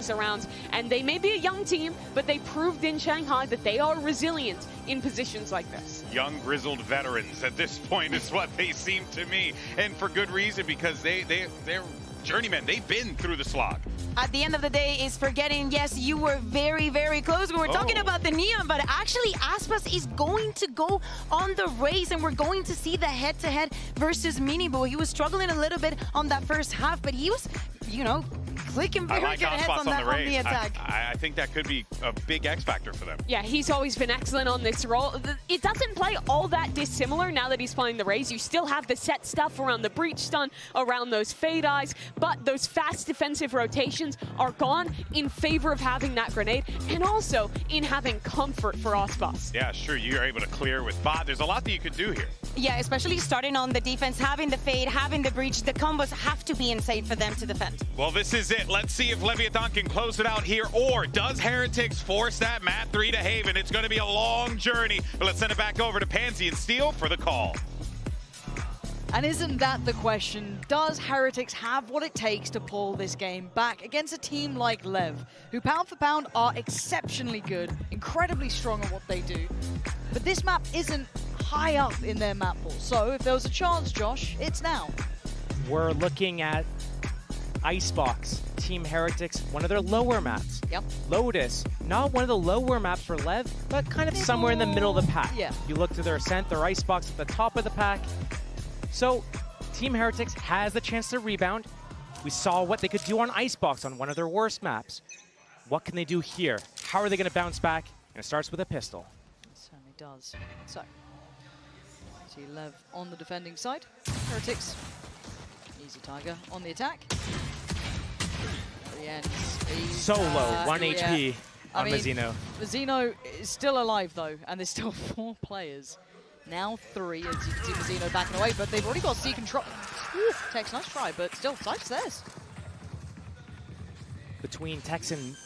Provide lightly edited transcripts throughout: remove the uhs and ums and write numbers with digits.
series of rounds. And they may be a young team, but they proved in Shanghai that they are resilient in positions like this. Young, grizzled veterans at this point is what they seem to me. And for good reason, because they're journeymen. They've been through the slog. At the end of the day is forgetting, yes, you were very, very close. We were talking about the Neon, but actually Aspas is going to go on the race, and we're going to see the head-to-head versus Minibo. He was struggling a little bit on that first half, but he was, you know, clicking very good heads on the attack. I think that could be a big X factor for them. Yeah, he's always been excellent on this role. It doesn't play all that dissimilar now that he's playing the Raze. You still have the set stuff around the breach stun, around those fade eyes, but those fast defensive rotations are gone in favor of having that grenade, and also in having comfort for Aspas. Yeah, sure, you're able to clear with bot. There's a lot that you could do here. Yeah, especially starting on the defense, having the fade, having the breach, the combos have to be insane for them to defend. Well, this is it. Let's see if Leviathan can close it out here, or does Heretics force that Mat 3 to Haven? It's going to be a long journey, but let's send it back over to Pansy and Steel for the call. And isn't that the question? Does Heretics have what it takes to pull this game back against a team like LEV, who pound for pound are exceptionally good, incredibly strong at what they do, but this map isn't high up in their map pool. So if there was a chance, Josh, it's now. We're looking at Icebox, Team Heretics, one of their lower maps. Yep. Lotus, not one of the lower maps for LEV, but kind of somewhere in the middle of the pack. Yeah. You look to their Ascent, their Icebox at the top of the pack. So Team Heretics has the chance to rebound. We saw what they could do on Icebox on one of their worst maps. What can they do here? How are they going to bounce back? And it starts with a pistol. It certainly does. So, see LEV on the defending side. Heretics, easy Tiger on the attack. So low, 1 HP on Mazzino. Mazzino is still alive though, and there's still 4 players. Now 3, as you can see Mazzino backing away, but they've already got C control. Tex, nice try, but still, site's theirs. Between Tex and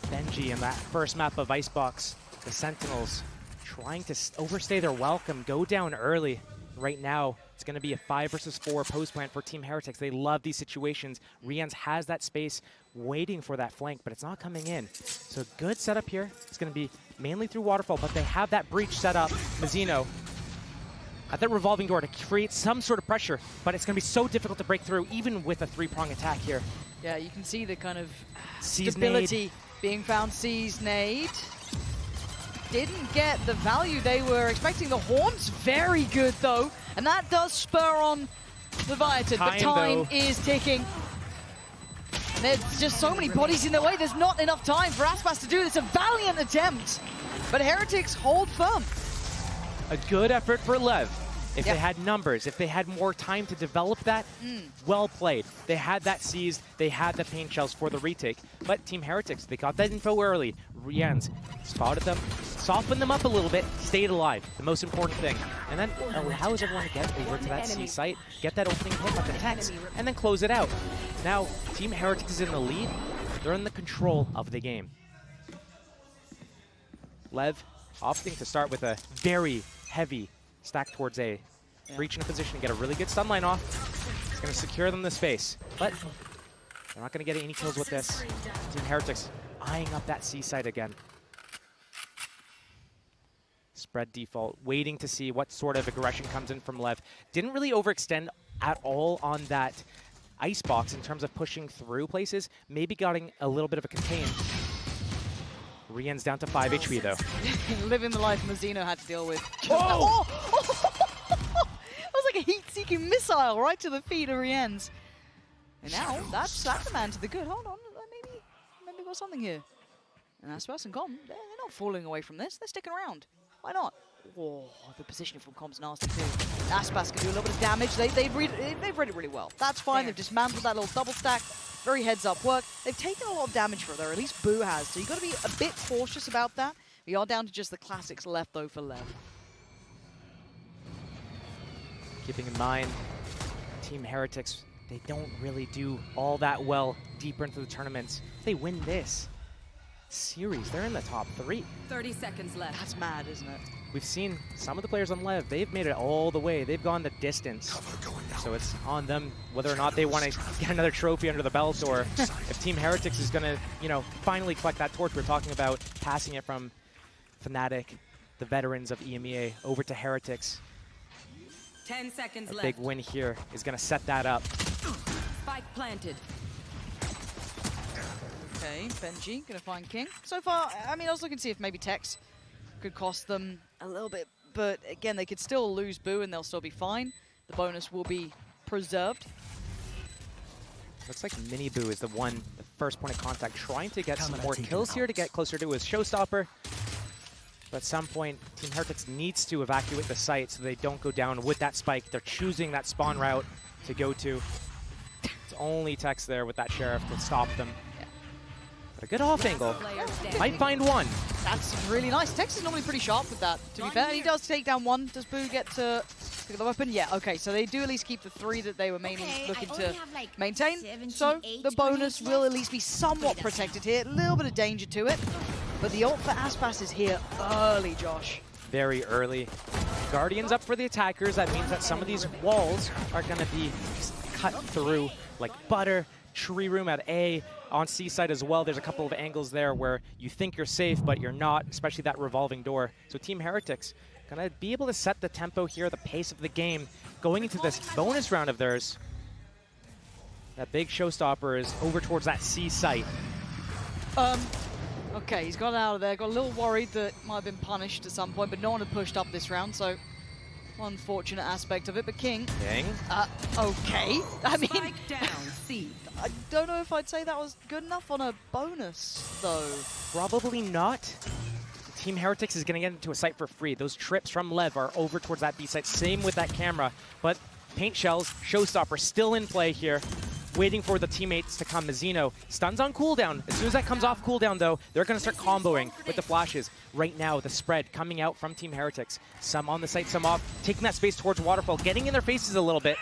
Benji and that first map of Icebox, the Sentinels trying to overstay their welcome, go down early. Right now, it's going to be a 5 versus 4 post plant for Team Heretics. They love these situations. Rians has that space waiting for that flank, but it's not coming in. So good setup here. It's going to be mainly through Waterfall, but they have that breach set up. Mazzino at that revolving door to create some sort of pressure, but it's going to be so difficult to break through, even with a 3-prong attack here. Yeah, you can see the kind of C's stability nade being found. C's nade. Didn't get the value they were expecting. The Horn's very good though, and that does spur on Leviathan. The time is ticking. And there's just so many bodies in their way. There's not enough time for Aspas to do this. A valiant attempt, but Heretics hold firm. A good effort for LEV. If they had numbers, if they had more time to develop that, well played. They had that seized, they had the paint shells for the retake. But Team Heretics, they got that info early. Rians spotted them, softened them up a little bit, stayed alive, the most important thing. And then allows everyone to get over to that C site, get that opening hit with the Tex, and then close it out. Now, Team Heretics is in the lead. They're in the control of the game. LEV opting to start with a very heavy stack towards A. Breach in a position to get a really good stun line off. It's going to secure them the space. But they're not going to get any kills with this. Team Heretics eyeing up that C site again. Spread default, waiting to see what sort of aggression comes in from LEV. Didn't really overextend at all on that Icebox in terms of pushing through places. Maybe getting a little bit of a contain. Rian's down to 5 HP though. Living the life Mazzino had to deal with. Oh! That was like a heat-seeking missile right to the feet of Rien's. And now that's the man to the good. Hold on, maybe we've got something here. And Aspas and Com, they're not falling away from this. They're sticking around. Why not? Oh, the positioning from Com's nasty too. Aspas can do a little bit of damage. They've read it really well. That's fine. They've dismantled that little double stack. Very heads-up work. They've taken a lot of damage for it, or at least Boo has. So you've got to be a bit cautious about that. We are down to just the classics left, though, for LEV. Keeping in mind, Team Heretics, they don't really do all that well deeper into the tournaments. If they win this, series. They're in the top 3. 30 seconds left. That's mad, isn't it? We've seen some of the players on LEV, they've made it all the way. They've gone the distance. So it's on them whether or not they want to get another trophy under the belt, or if Team Heretics is going to, you know, finally collect that torch. We're talking about passing it from Fnatic, the veterans of EMEA, over to Heretics. 10 seconds A left. big win here is going to set that up. Spike planted. Okay, Benji gonna find King. So far, I mean, I was looking to see if maybe Tex could cost them a little bit, but again, they could still lose Boo and they'll still be fine. The bonus will be preserved. Looks like Mini Boo is the first point of contact, trying to get some more kills here to get closer to his showstopper. But at some point, Team Heretics needs to evacuate the site so they don't go down with that spike. They're choosing that spawn route to go to. It's only Tex there with that Sheriff to stop them. But a good off angle. Might find one. That's really nice. Tex is normally pretty sharp with that, to be fair. He does take down one. Does Boo get to pick up the weapon? Yeah, okay, so they do at least keep the 3 that they were mainly looking to maintain. So the bonus will at least be somewhat protected here. A little bit of danger to it. But the ult for Aspas is here early, Josh. Very early. Guardians up for the attackers. That means that some of these walls are going to be cut through like butter. Tree room at A, on C side as well. There's a couple of angles there where you think you're safe, but you're not, especially that revolving door. So Team Heretics going to be able to set the tempo here, the pace of the game, going into this bonus round of theirs. That big showstopper is over towards that C site. Okay, he's got out of there. Got a little worried that might have been punished at some point, but no one had pushed up this round, so unfortunate aspect of it. But King, okay. I mean, Spike down. C. I don't know if I'd say that was good enough on a bonus, though. Probably not. Team Heretics is going to get into a site for free. Those trips from LEV are over towards that B site. Same with that camera. But paint shells, showstopper still in play here. Waiting for the teammates to come. Mizzino stuns on cooldown. As soon as that comes off cooldown, though, they're going to start comboing with the flashes. Right now, the spread coming out from Team Heretics. Some on the site, some off. Taking that space towards Waterfall, getting in their faces a little bit.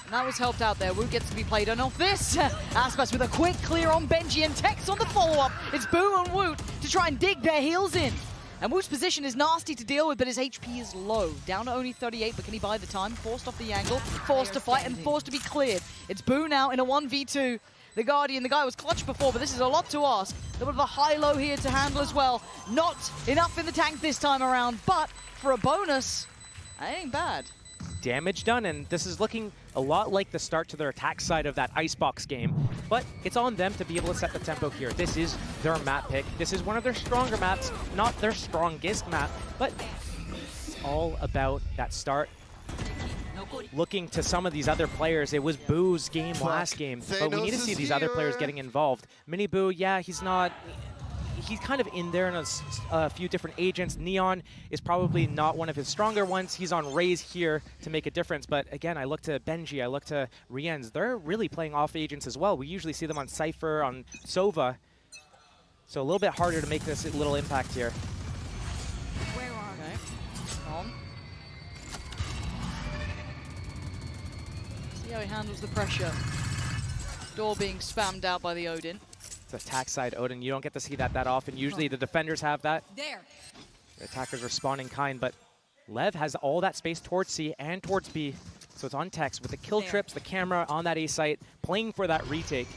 And that was helped out there. Woot gets to be played on off this. Aspas with a quick clear on Benji and Tex on the follow-up. It's Boo and Woot to try and dig their heels in. And Woot's position is nasty to deal with, but his HP is low. Down to only 38, but can he buy the time? Forced off the angle, forced to fight, and forced to be cleared. It's Boo now in a 1v2. The Guardian, the guy was clutch before, but this is a lot to ask. A little bit of a high-low here to handle as well. Not enough in the tank this time around, but for a bonus, that ain't bad. Damage done, and this is looking a lot like the start to their attack side of that Icebox game. But it's on them to be able to set the tempo here. This is their map pick. This is one of their stronger maps, not their strongest map, but it's all about that start. Looking to some of these other players, it was Boo's game last game, but we need to see these other players getting involved. Mini Boo, yeah, he's kind of in there in a few different agents. Neon is probably not one of his stronger ones. He's on Raze here to make a difference. But again, I look to Benji, I look to Rienz. They're really playing off agents as well. We usually see them on Cypher, on Sova. So a little bit harder to make this little impact here. Where are Okay. On. See how he handles the pressure. Door being spammed out by the Odin. Attack side Odin, you don't get to see that often. Usually the defenders have that. there? The attackers respond in kind, but Lev has all that space towards C and towards B. So it's on Tex with the kill trips, the camera on that A site, playing for that retake.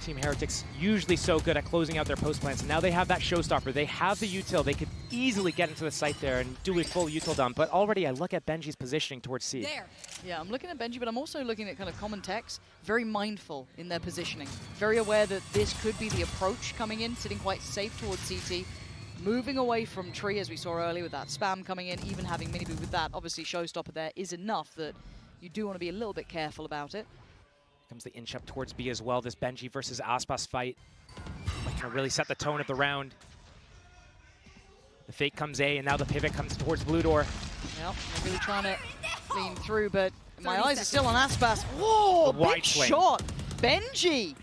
Team Heretics usually so good at closing out their post plants. Now they have that showstopper. They have the util. They could easily get into the site there and do a full util dump. But already I look at Benji's positioning towards C. There. Yeah, I'm looking at Benji, but I'm also looking at kind of common Tex. Very mindful in their positioning. Very aware that this could be the approach coming in, sitting quite safe towards CT. Moving away from Tree, as we saw earlier, with that spam coming in, even having Mini Boo with that. Obviously, showstopper there is enough that you do want to be a little bit careful about it. Comes the inch up towards B as well. This Benji versus Aspas fight. Can really set the tone of the round. The fake comes A, and now the pivot comes towards Blue Door. Yep, they're really trying to lean through, but my eyes are still on Aspas. Whoa, big shot. Benji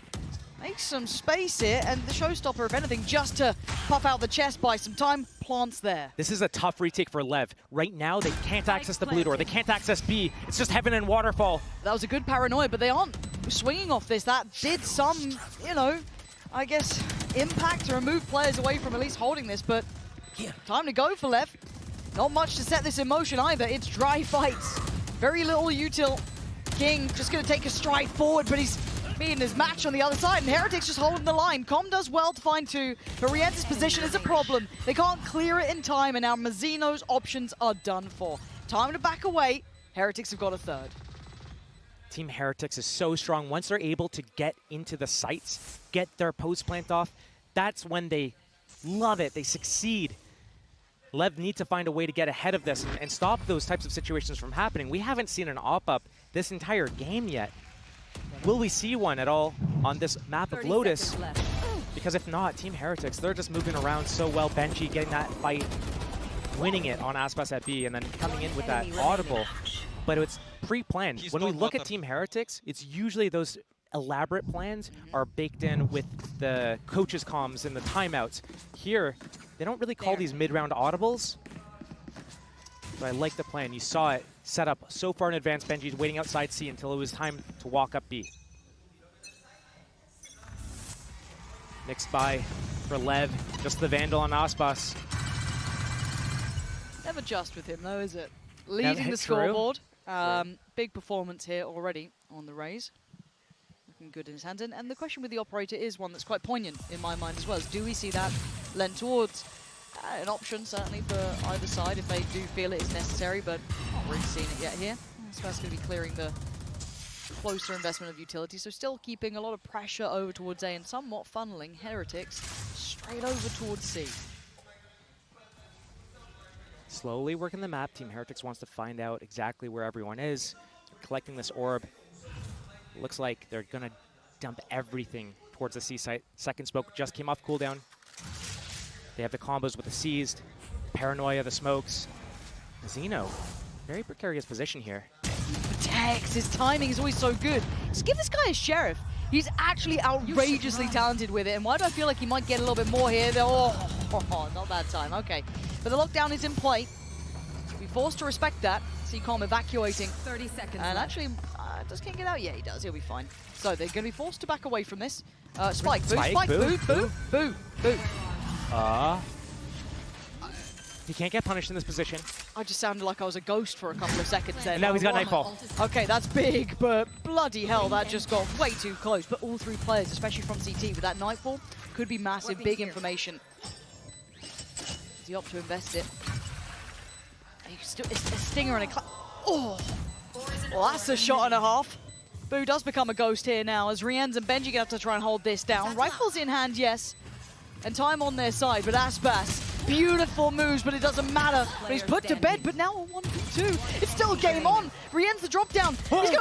makes some space here, and the showstopper, if anything, just to pop out the chest by some time, plants there. This is a tough retake for Lev. Right now, they can't access the Blue Door. They can't access B. It's just Heaven and Waterfall. That was a good paranoia, but they aren't swinging off this. That did some, you know, I guess, impact to remove players away from at least holding this, but time to go for Lev. Not much to set this in motion either. It's dry fights. Very little util. King just going to take a stride forward, but he's beating his match on the other side, and Heretics just holding the line. Com does well to find two, but Rienzi's position is a problem. They can't clear it in time, and now Mazzino's options are done for. Time to back away. Heretics have got a third. Team Heretics is so strong. Once they're able to get into the sites, get their post plant off, that's when they love it. They succeed. Lev need to find a way to get ahead of this and stop those types of situations from happening. We haven't seen an op-up this entire game yet. Will we see one at all on this map of Lotus? Because if not, Team Heretics, they're just moving around so well. Benji getting that fight, winning it on Aspas at B, and then coming in with that audible. But it's pre-planned. When we look at Team Heretics, it's usually those elaborate plans are baked in with the coaches' comms and the timeouts. Here, they don't really call these mid-round audibles. But I like the plan. You saw it set up so far in advance. Benji's waiting outside C until it was time to walk up B. Mixed by for Lev, just the Vandal on Aspas. Never just with him though, is it? Leading the scoreboard. Big performance here already on the Rays. Looking good in his hands. And the question with the operator is one that's quite poignant in my mind as well. Is do we see that lend towards an option, certainly, for either side if they do feel it is necessary, but not really seen it yet here. Aspas going to be clearing the closer investment of utility, so still keeping a lot of pressure over towards A and somewhat funneling Heretics straight over towards C. Slowly working the map. Team Heretics wants to find out exactly where everyone is. They're collecting this orb. Looks like they're going to dump everything towards the C site. Second smoke just came off cooldown. They have the combos with the seized, paranoia, the smokes. Zeno, very precarious position here. Protects, his timing is always so good. Just give this guy a sheriff. He's actually outrageously talented with it, and why do I feel like he might get a little bit more here? Oh, not that time, okay. But the lockdown is in play. We're forced to respect that. C-Com evacuating. 30 seconds And left. actually, does King get out? Yeah, he does, he'll be fine. So they're going to be forced to back away from this. Spike, boo, spike, boo, boo, boo, boo. He can't get punished in this position. I just sounded like I was a ghost for a couple of seconds there. And now he's got Nightfall. Okay, that's big, but bloody hell, that just got way too close. But all three players, especially from CT, with that Nightfall, could be massive, big information. Does he opt to invest it? Still, it's a stinger and a oh! Well, that's a shot and a half. Boo does become a ghost here now, as Rienz and Benji have to try and hold this down. Rifles in hand, yes. And time on their side, but Aspas, beautiful moves, but it doesn't matter. But he's put to bed, but now a 1v2. It's still game on. Rienz the drop down. He's gonna,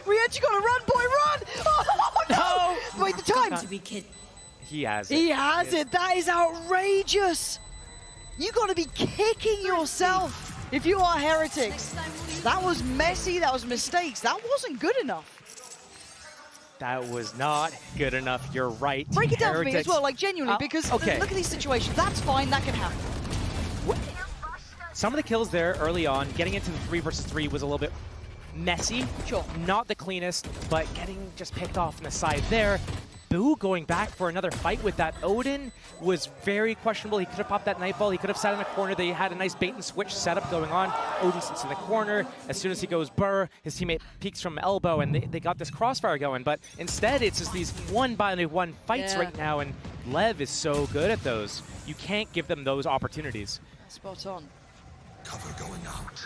Rienz, you gotta run, boy, run! Oh, no! Wait, the time! He has it. He has it. That is outrageous. You gotta be kicking yourself if you are Heretics. That was messy, that was mistakes. That wasn't good enough. That was not good enough. You're right. Break it down for me as well, like genuinely, because okay. Look at these situations. That's fine, that can happen. Some of the kills there early on, getting into the 3 versus 3 was a little bit messy. Sure. Not the cleanest, but getting just picked off on the side there. Boo going back for another fight with that Odin was very questionable. He could have popped that Nightfall. He could have sat in the corner. They had a nice bait and switch setup going on. Odin sits in the corner. As soon as he goes burr, his teammate peeks from elbow, and they got this crossfire going. But instead, it's just these one-by-one fights right now, and Lev is so good at those. You can't give them those opportunities. Spot on. Cover going out.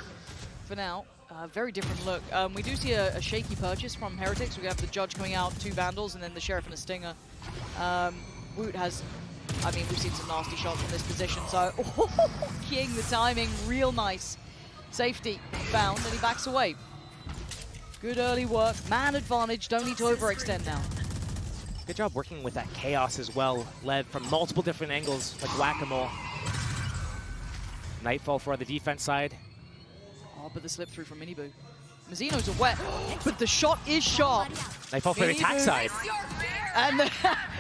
For now. Very different look. We do see a shaky purchase from Heretics. We have the Judge coming out, 2 Vandals, and then the Sheriff and a Stinger. Woot has, I mean, we've seen some nasty shots from this position, so King, the timing, real nice. Safety found, and he backs away. Good early work, man advantage, don't need to overextend now. Good job working with that chaos as well, Lev from multiple different angles, like whack-a-mole. Nightfall for the defense side. Oh, but the slip through from Miniboo. Mazzino's a wet, but the shot is sharp. Nightfall for the attack side. And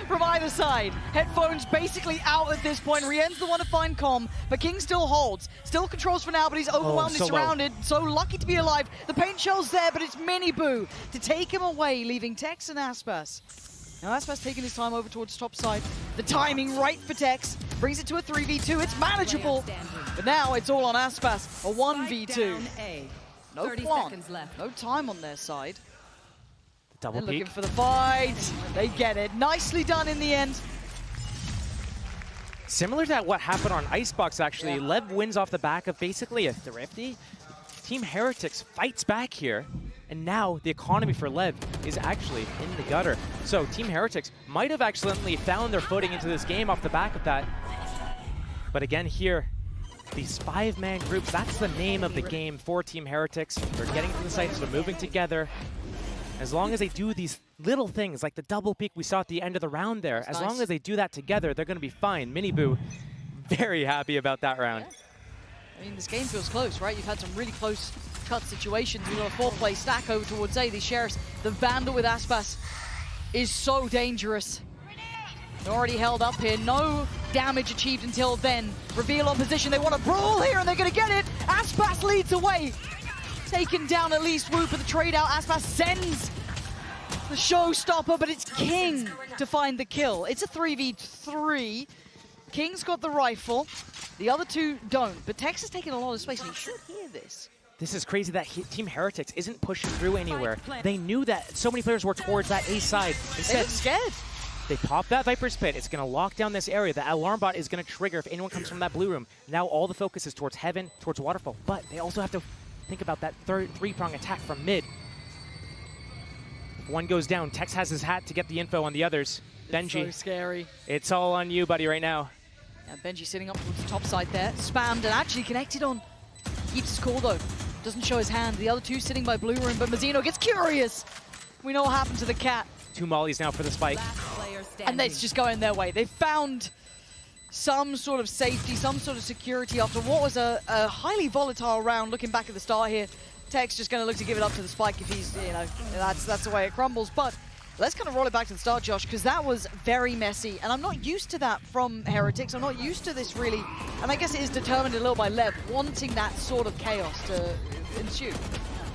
from either side, headphones basically out at this point. Rien's the one to find Com, but King still holds. Still controls for now, but he's overwhelmed, he's surrounded. So lucky to be alive. The paint shell's there, but it's Miniboo to take him away, leaving Tex and Aspas Now Aspas taking his time over towards top side. The timing right for Tex. Brings it to a 3v2. It's manageable. But now it's all on Aspas. A 1v2. No 30 plan. seconds left. No time on their side. Double They're peek. looking for the fight. They get it. Nicely done in the end. Similar to what happened on Icebox, actually. Yeah. Lev wins off the back of basically a thrifty. Team Heretics fights back here, and now the economy for Lev is actually in the gutter. So Team Heretics might have accidentally found their footing into this game off the back of that. But again here, these 5-man groups, that's the name of the game for Team Heretics. They're getting to the sites, they're moving together. As long as they do these little things, like the double peek we saw at the end of the round there, as long as they do that together, they're going to be fine. Miniboo, very happy about that round. Yeah. I mean, this game feels close, right? You've had some really close cut situations. We've got a 4-play stack over towards A. These Sheriffs, the Vandal with Aspas is so dangerous. They're already held up here. No damage achieved until then. Reveal on position. They want to brawl here, and they're going to get it. Aspas leads away. Taken down at least. Woo for the trade out. Aspas sends the showstopper, but it's King to find the kill. It's a 3v3. King's got the rifle. The other two don't, but Tex is taking a lot of space, and he should hear this. This is crazy that Team Heretics isn't pushing through anywhere. They knew that so many players were towards that A side. They Instead, look scared. they pop that Viper's Pit. It's going to lock down this area. The alarm bot is going to trigger if anyone comes from that blue room. Now all the focus is towards Heaven, towards Waterfall, but they also have to think about that three-prong attack from mid. If one goes down, Tex has his hat to get the info on the others. Benji, So scary. it's all on you, buddy, right now. Yeah, Benji sitting up towards the top side there. Spammed and actually connected on. Keeps his cool though. Doesn't show his hand. The other two sitting by blue room, but Mazzino gets curious. We know what happened to the cat. 2 mollies now for the spike. Last player standing. And it's just going their way. They found some sort of safety, some sort of security after what was a highly volatile round. Looking back at the start here, Tech's just going to look to give it up to the spike if he's, you know, that's the way it crumbles. But let's kind of roll it back to the start, Josh, because that was very messy. And I'm not used to that from Heretics. I'm not used to this really. And I guess it is determined a little by Lev wanting that sort of chaos to ensue.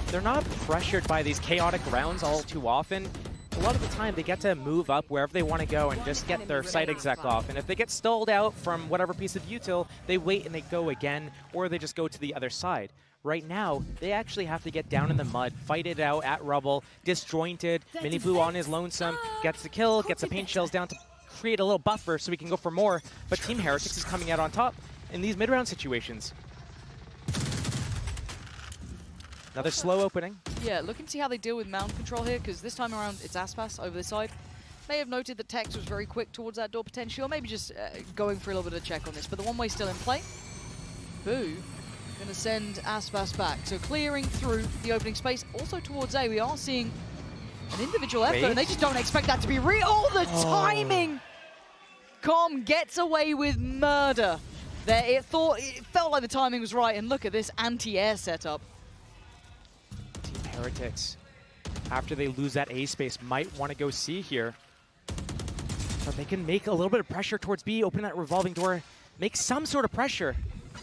They're not pressured by these chaotic rounds all too often. A lot of the time, they get to move up wherever they want to go and just get their site exec off. And if they get stalled out from whatever piece of util, they wait and they go again, or they just go to the other side. Right now, they actually have to get down in the mud, fight it out at rubble, disjointed. Miniboo on his lonesome, gets the kill, gets the paint shells down to create a little buffer so we can go for more. But Team Heretics is coming out on top in these mid-round situations. Another slow opening. Yeah, looking to see how they deal with mound control here, because this time around it's Aspas over this side. May have noted that Tex was very quick towards that door potentially, or maybe just going for a little bit of a check on this. But the one-way still in play. Boo going to send Aspas back. So clearing through the opening space. Also towards A, we are seeing an individual effort, and they just don't expect that to be real. Oh, the timing! Com gets away with murder. There, it felt like the timing was right, and look at this anti-air setup. Team Heretics, after they lose that A space, might want to go C here. But they can make a little bit of pressure towards B, open that revolving door, make some sort of pressure.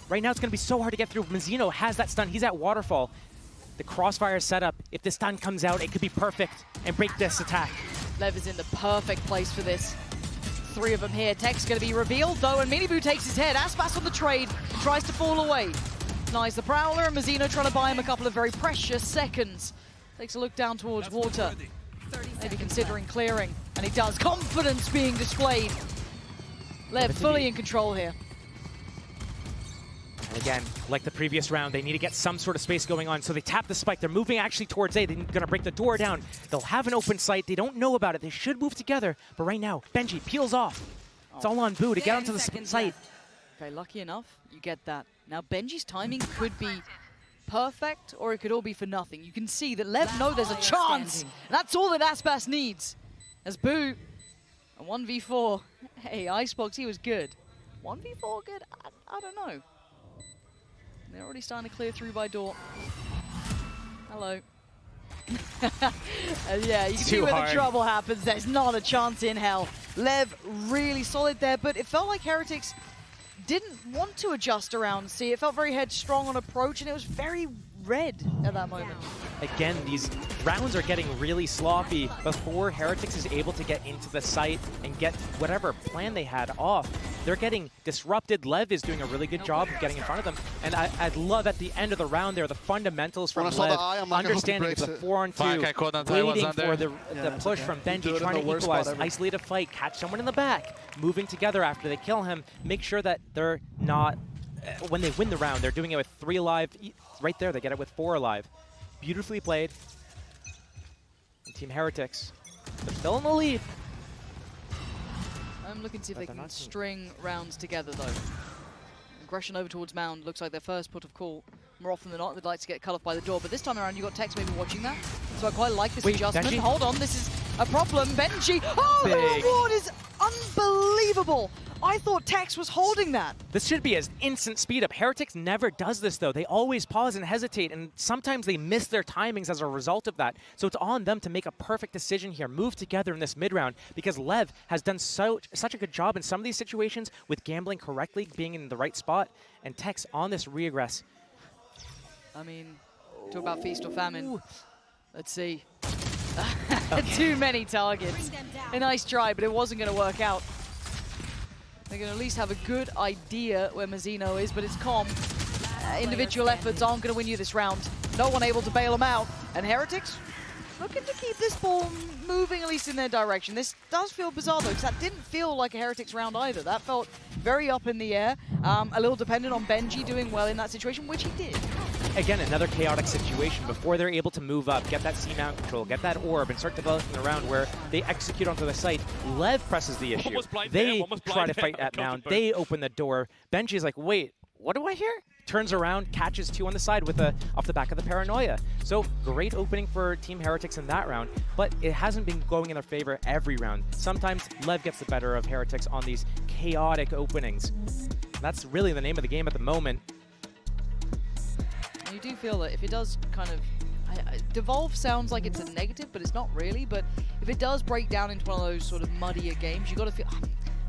Right now it's going to be so hard to get through. Mazzino has that stun. He's at Waterfall. The crossfire is set up. If the stun comes out, it could be perfect and break this attack. Lev is in the perfect place for this. 3 of them here. Tech's going to be revealed, though, and Miniboo takes his head. Aspas on the trade, tries to fall away. Denies the Prowler, and Mazzino trying to buy him a couple of very precious seconds. Takes a look down towards water. Maybe considering clearing, and he does. Confidence being displayed. Lev fully in control here. And again, like the previous round, they need to get some sort of space going on. So they tap the spike. They're moving actually towards A. They're going to break the door down. They'll have an open site. They don't know about it. They should move together. But right now, Benji peels off. It's all on Boo to get onto the site. Okay, lucky enough, you get that. Now, Benji's timing could be perfect, or it could all be for nothing. You can see that Lev know there's a chance. And that's all that Aspas needs. As Boo, a 1v4. Hey, Icebox, he was good. 1v4 good? I don't know. They're already starting to clear through by door. Hello. Yeah, you can see where the trouble happens. There's not a chance in hell. Lev really solid there, but it felt like Heretics didn't want to adjust around C. It felt very headstrong on approach, and it was very, red at that moment. Again, these rounds are getting really sloppy before Heretics is able to get into the site and get whatever plan they had off. They're getting disrupted. Lev is doing a really good job of getting in front of them. And I'd love at the end of the round there, the fundamentals from Lev, understanding it's a 4-on-2, waiting for the push from Benji, trying to equalize, isolate a fight, catch someone in the back, moving together after they kill him, make sure that they're not, when they win the round, they're doing it with 3 alive. Right there, they get it with 4 alive. Beautifully played. And Team Heretics, they're still in the lead. I'm looking to see if they can string rounds together, though. Aggression over towards Mound looks like their first put of call. More often than not, they'd like to get cut off by the door, but this time around, you got Tex maybe watching that. So I quite like this adjustment. Benji? Hold on, this is a problem. Benji, oh, Big. the reward is unbelievable. I thought Tex was holding that. This should be an instant speed up. Heretics never does this, though. They always pause and hesitate, and sometimes they miss their timings as a result of that. So it's on them to make a perfect decision here, move together in this mid-round, because Lev has done such a good job in some of these situations with gambling correctly, being in the right spot, and Tex on this regress. I mean, talk about feast or famine. Let's see. Too many targets. A nice try, but it wasn't going to work out. They're going to at least have a good idea where Mazzino is, but it's calm. Individual efforts aren't going to win you this round. No one able to bail them out. And Heretics looking to keep this ball moving, at least in their direction. This does feel bizarre, though, because that didn't feel like a Heretics round either. That felt very up in the air, a little dependent on Benji doing well in that situation, which he did. Again, another chaotic situation before they're able to move up, get that C-mount control, get that orb, and start developing a round where they execute onto the site. Lev presses the issue. They try to fight at Mound. They open the door. Benji's like, wait, what do I hear? Turns around, catches 2 on the side with off the back of the paranoia. So great opening for Team Heretics in that round, but it hasn't been going in their favor every round. Sometimes Lev gets the better of Heretics on these chaotic openings. That's really the name of the game at the moment. You do feel that if it does kind of... devolve sounds like it's a negative, but it's not really. But if it does break down into one of those sort of muddier games, you got to feel...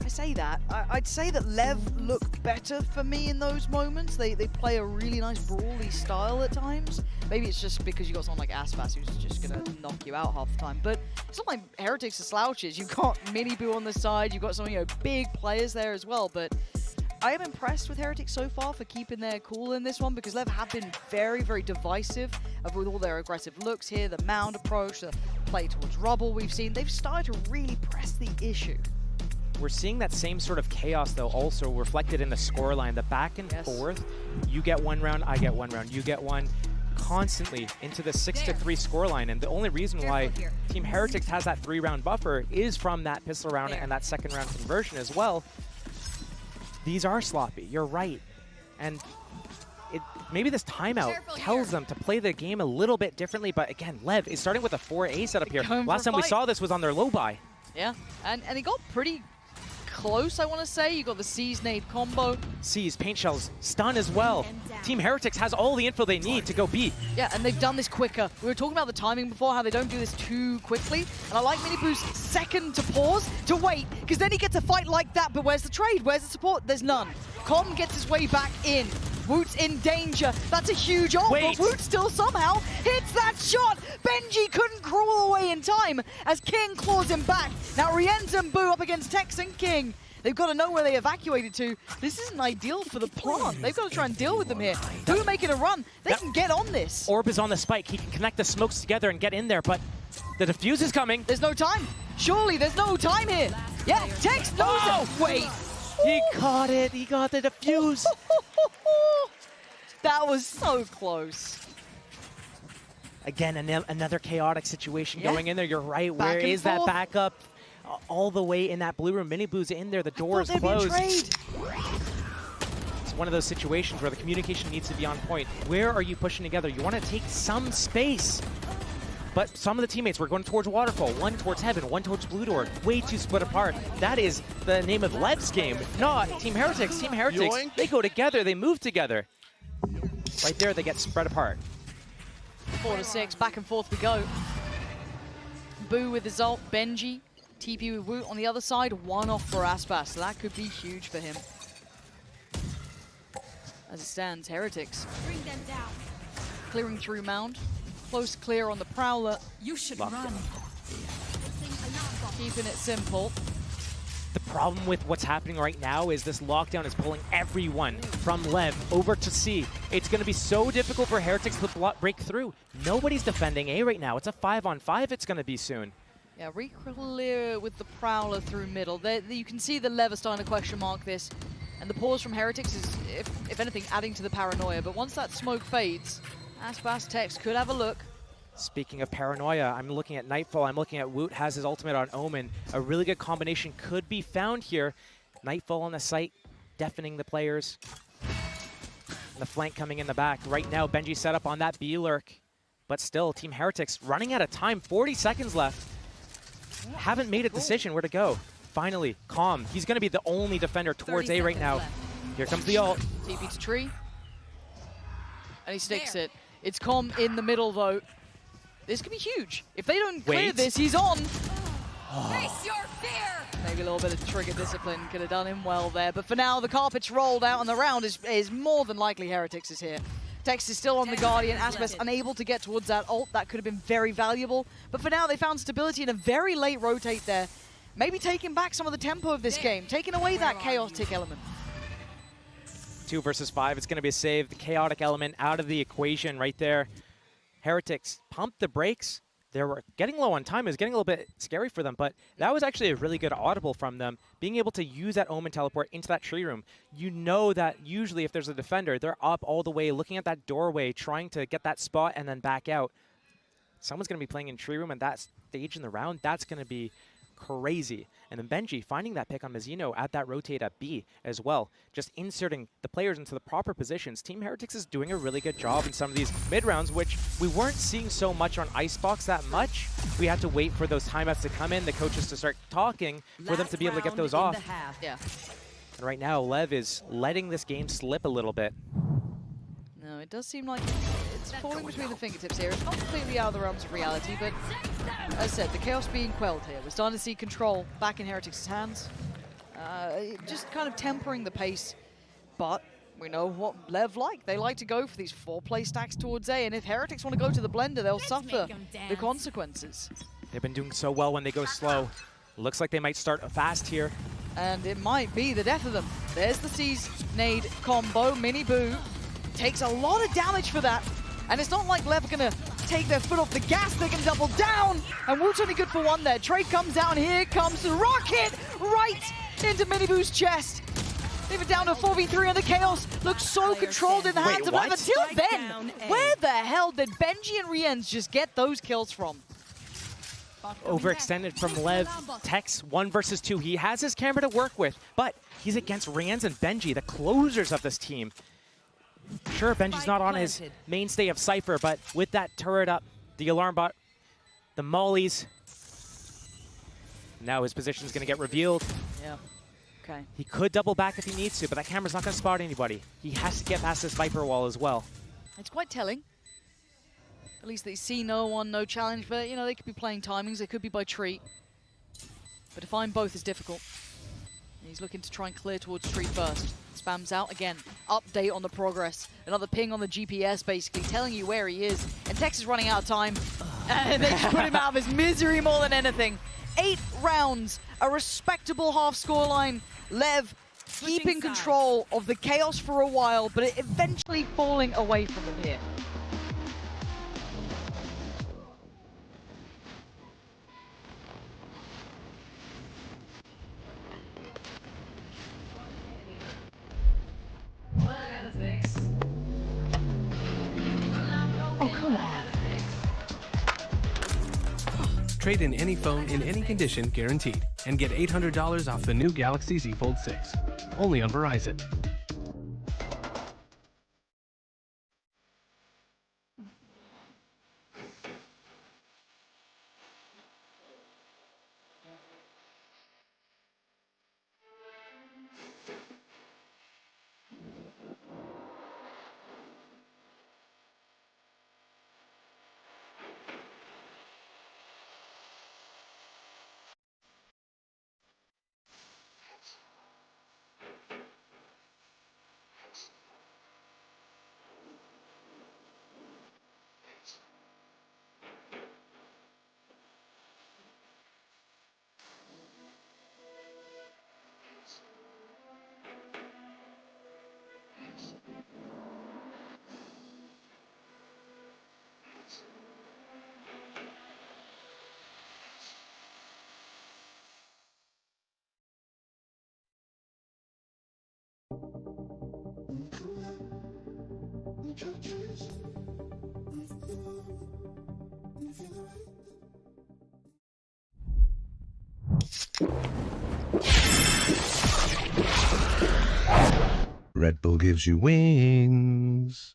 I say that. I'd say that Lev look better for me in those moments. They play a really nice brawly style at times. Maybe it's just because you got someone like Aspas who's just going to knock you out half the time. But it's not like Heretics are slouches. You've got Miniboo on the side. You've got some, big players there as well. But I am impressed with Heretics so far for keeping their cool in this one, because Lev have been very, very divisive with all their aggressive looks here, the mound approach, the play towards rubble we've seen. They've started to really press the issue. We're seeing that same sort of chaos, though, also reflected in the scoreline. The back and forth, you get one round, I get one round, you get one, constantly into the 6-3 scoreline. And the only reason why Team Heretics has that 3-round buffer is from that pistol round and that 2nd round conversion as well. These are sloppy, you're right. And maybe this timeout tells them to play the game a little bit differently, but again, Lev is starting with a 4A setup here. Last time we saw this was on their low buy. Yeah, and it got pretty close, I want to say. You got the C's nade combo. C's, paint shells, stun as well. Team Heretics has all the info they need to go B. Yeah, and they've done this quicker. We were talking about the timing before, how they don't do this too quickly. And I like Miniboo's second to pause, to wait, because then he gets a fight like that, but where's the trade? Where's the support? There's none. Com gets his way back in. Woot's in danger. That's a huge ult, but Woot still somehow hits that shot. Benji couldn't crawl away in time as King claws him back. Now Rienz and Boo up against Tex and King. They've got to know where they evacuated to. This isn't ideal for the plant. They've got to try and deal with them here. Boo making a run. They can get on this. Orb is on the spike. He can connect the smokes together and get in there, but the defuse is coming. There's no time. Surely there's no time here. Yeah, Tex knows it. Wait. He caught it. He got the defuse. That was so close. Again, another chaotic situation going in there. You're right. Where is that backup? All the way in that blue room. Miniboo's in there. The door is closed. It's one of those situations where the communication needs to be on point. Where are you pushing together? You want to take some space. But some of the teammates were going towards Waterfall, one towards Heaven, one towards Blue Door, way too split apart. That is the name of Lev's game, not Team Heretics. Team Heretics, they go together, they move together. Right there, they get spread apart. 4-6, back and forth we go. Boo with his ult, Benji, TP with Woot on the other side, one off for Aspas, so that could be huge for him. As it stands, Heretics. Bring them down. clearing through Mound. Close clear on the Prowler. You should Locked run. Keeping it simple. The problem with what's happening right now is this lockdown is pulling everyone from Lev over to C. It's going to be so difficult for Heretics to break through. Nobody's defending A right now. It's a 5-on-5 it's going to be soon. Yeah, re-clear with the Prowler through middle. You can see the Lev are starting to question mark this. And the pause from Heretics is, if anything, adding to the paranoia. But once that smoke fades, Aspas Tex could have a look. Speaking of paranoia, I'm looking at Nightfall. I'm looking at Woot has his ultimate on Omen. A really good combination could be found here. Nightfall on the site, deafening the players. And the flank coming in the back. Right now, Benji set up on that B-lurk. But still, Team Heretics running out of time. 40 seconds left. Haven't made a decision where to go. Finally, Calm. He's going to be the only defender towards A right now. Here comes the ult. TP to tree. And he sticks it. It's Calm in the middle, though. This could be huge. If they don't clear this, he's on. Face your fear! Maybe a little bit of trigger discipline could have done him well there. But for now, the carpet's rolled out and the round is more than likely Heretics is here. Tex is still on the Guardian. Aspas unable to get towards that ult. That could have been very valuable. But for now, they found stability in a very late rotate there. Maybe taking back some of the tempo of this game. Taking away that chaotic element. 2 versus 5. It's going to be a save. The chaotic element out of the equation right there. Heretics pumped the brakes. They were getting low on time. It was getting a little bit scary for them, but that was actually a really good audible from them. Being able to use that Omen teleport into that tree room. You know that usually if there's a defender, they're up all the way, looking at that doorway, trying to get that spot and then back out. Someone's going to be playing in tree room at that stage in the round. That's going to be crazy. And then Benji finding that pick on Mazzino at that rotate at B as well. Just inserting the players into the proper positions. Team Heretics is doing a really good job in some of these mid rounds, which we weren't seeing so much on Icebox that much. We had to wait for those timeouts to come in, the coaches to start talking for them to be able to get those off. Yeah. And right now, Lev is letting this game slip a little bit. No, it does seem like it's falling between the fingertips here. It's not completely out of the realms of reality, but as I said, the chaos being quelled here. We're starting to see control back in Heretics' hands. Just kind of tempering the pace, but we know what Lev like. They like to go for these 4-play stacks towards A, and if Heretics want to go to the blender, they'll suffer the consequences. They've been doing so well when they go slow. Looks like they might start fast here. And it might be the death of them. There's the C's nade combo. Mini Boo takes a lot of damage for that. And it's not like Lev are going to take their foot off the gas. They're going to double down. And Woot's only good for one there. Trade comes down. Here comes the rocket right into Mini Boo's chest. Leave it down to 4v3, and the chaos looks so controlled in the hands of Lev. Until then, where the hell did Benji and Rienz just get those kills from? Overextended from Lev. Tex 1 versus 2. He has his camera to work with, but he's against Rienz and Benji, the closers of this team. Sure, Benji's not on his mainstay of Cypher, but with that turret up, the alarm bot, the mollies, now his position's going to get revealed. Yeah. Okay. He could double back if he needs to, but that camera's not going to spot anybody. He has to get past this Viper wall as well. It's quite telling. At least they see no one, no challenge, but you know, they could be playing timings, they could be by treat. But to find both is difficult. And he's looking to try and clear towards tree first. Spams out again. Update on the progress. Another ping on the GPS, basically, telling you where he is. And Tex is running out of time. And they just put him out of his misery more than anything. 8 rounds, a respectable half scoreline. Lev keeping control of the chaos for a while, but it eventually falling away from him here. Trade in any phone in any condition guaranteed and get $800 off the new Galaxy Z Fold 6. Only on Verizon. Red Bull gives you wings.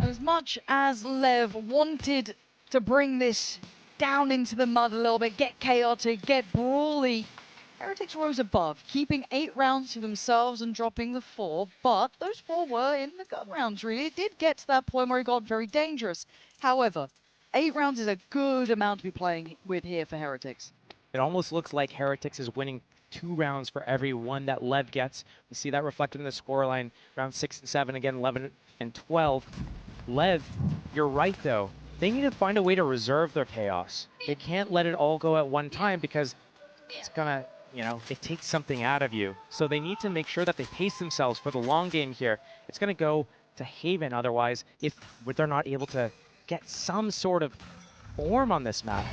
As much as Lev wanted to bring this down into the mud a little bit, get chaotic, get brawly, Heretics rose above, keeping 8 rounds to themselves and dropping the 4, but those 4 were in the gun rounds, really. It did get to that point where it got very dangerous. However, 8 rounds is a good amount to be playing with here for Heretics. It almost looks like Heretics is winning 2 rounds for every 1 that Lev gets. We see that reflected in the scoreline. Round 6 and 7, again 11 and 12. Lev, you're right though. They need to find a way to reserve their chaos. They can't let it all go at one time because it's gonna, you know, it takes something out of you. So they need to make sure that they pace themselves for the long game here. It's gonna go to Haven otherwise if they're not able to get some sort of form on this map.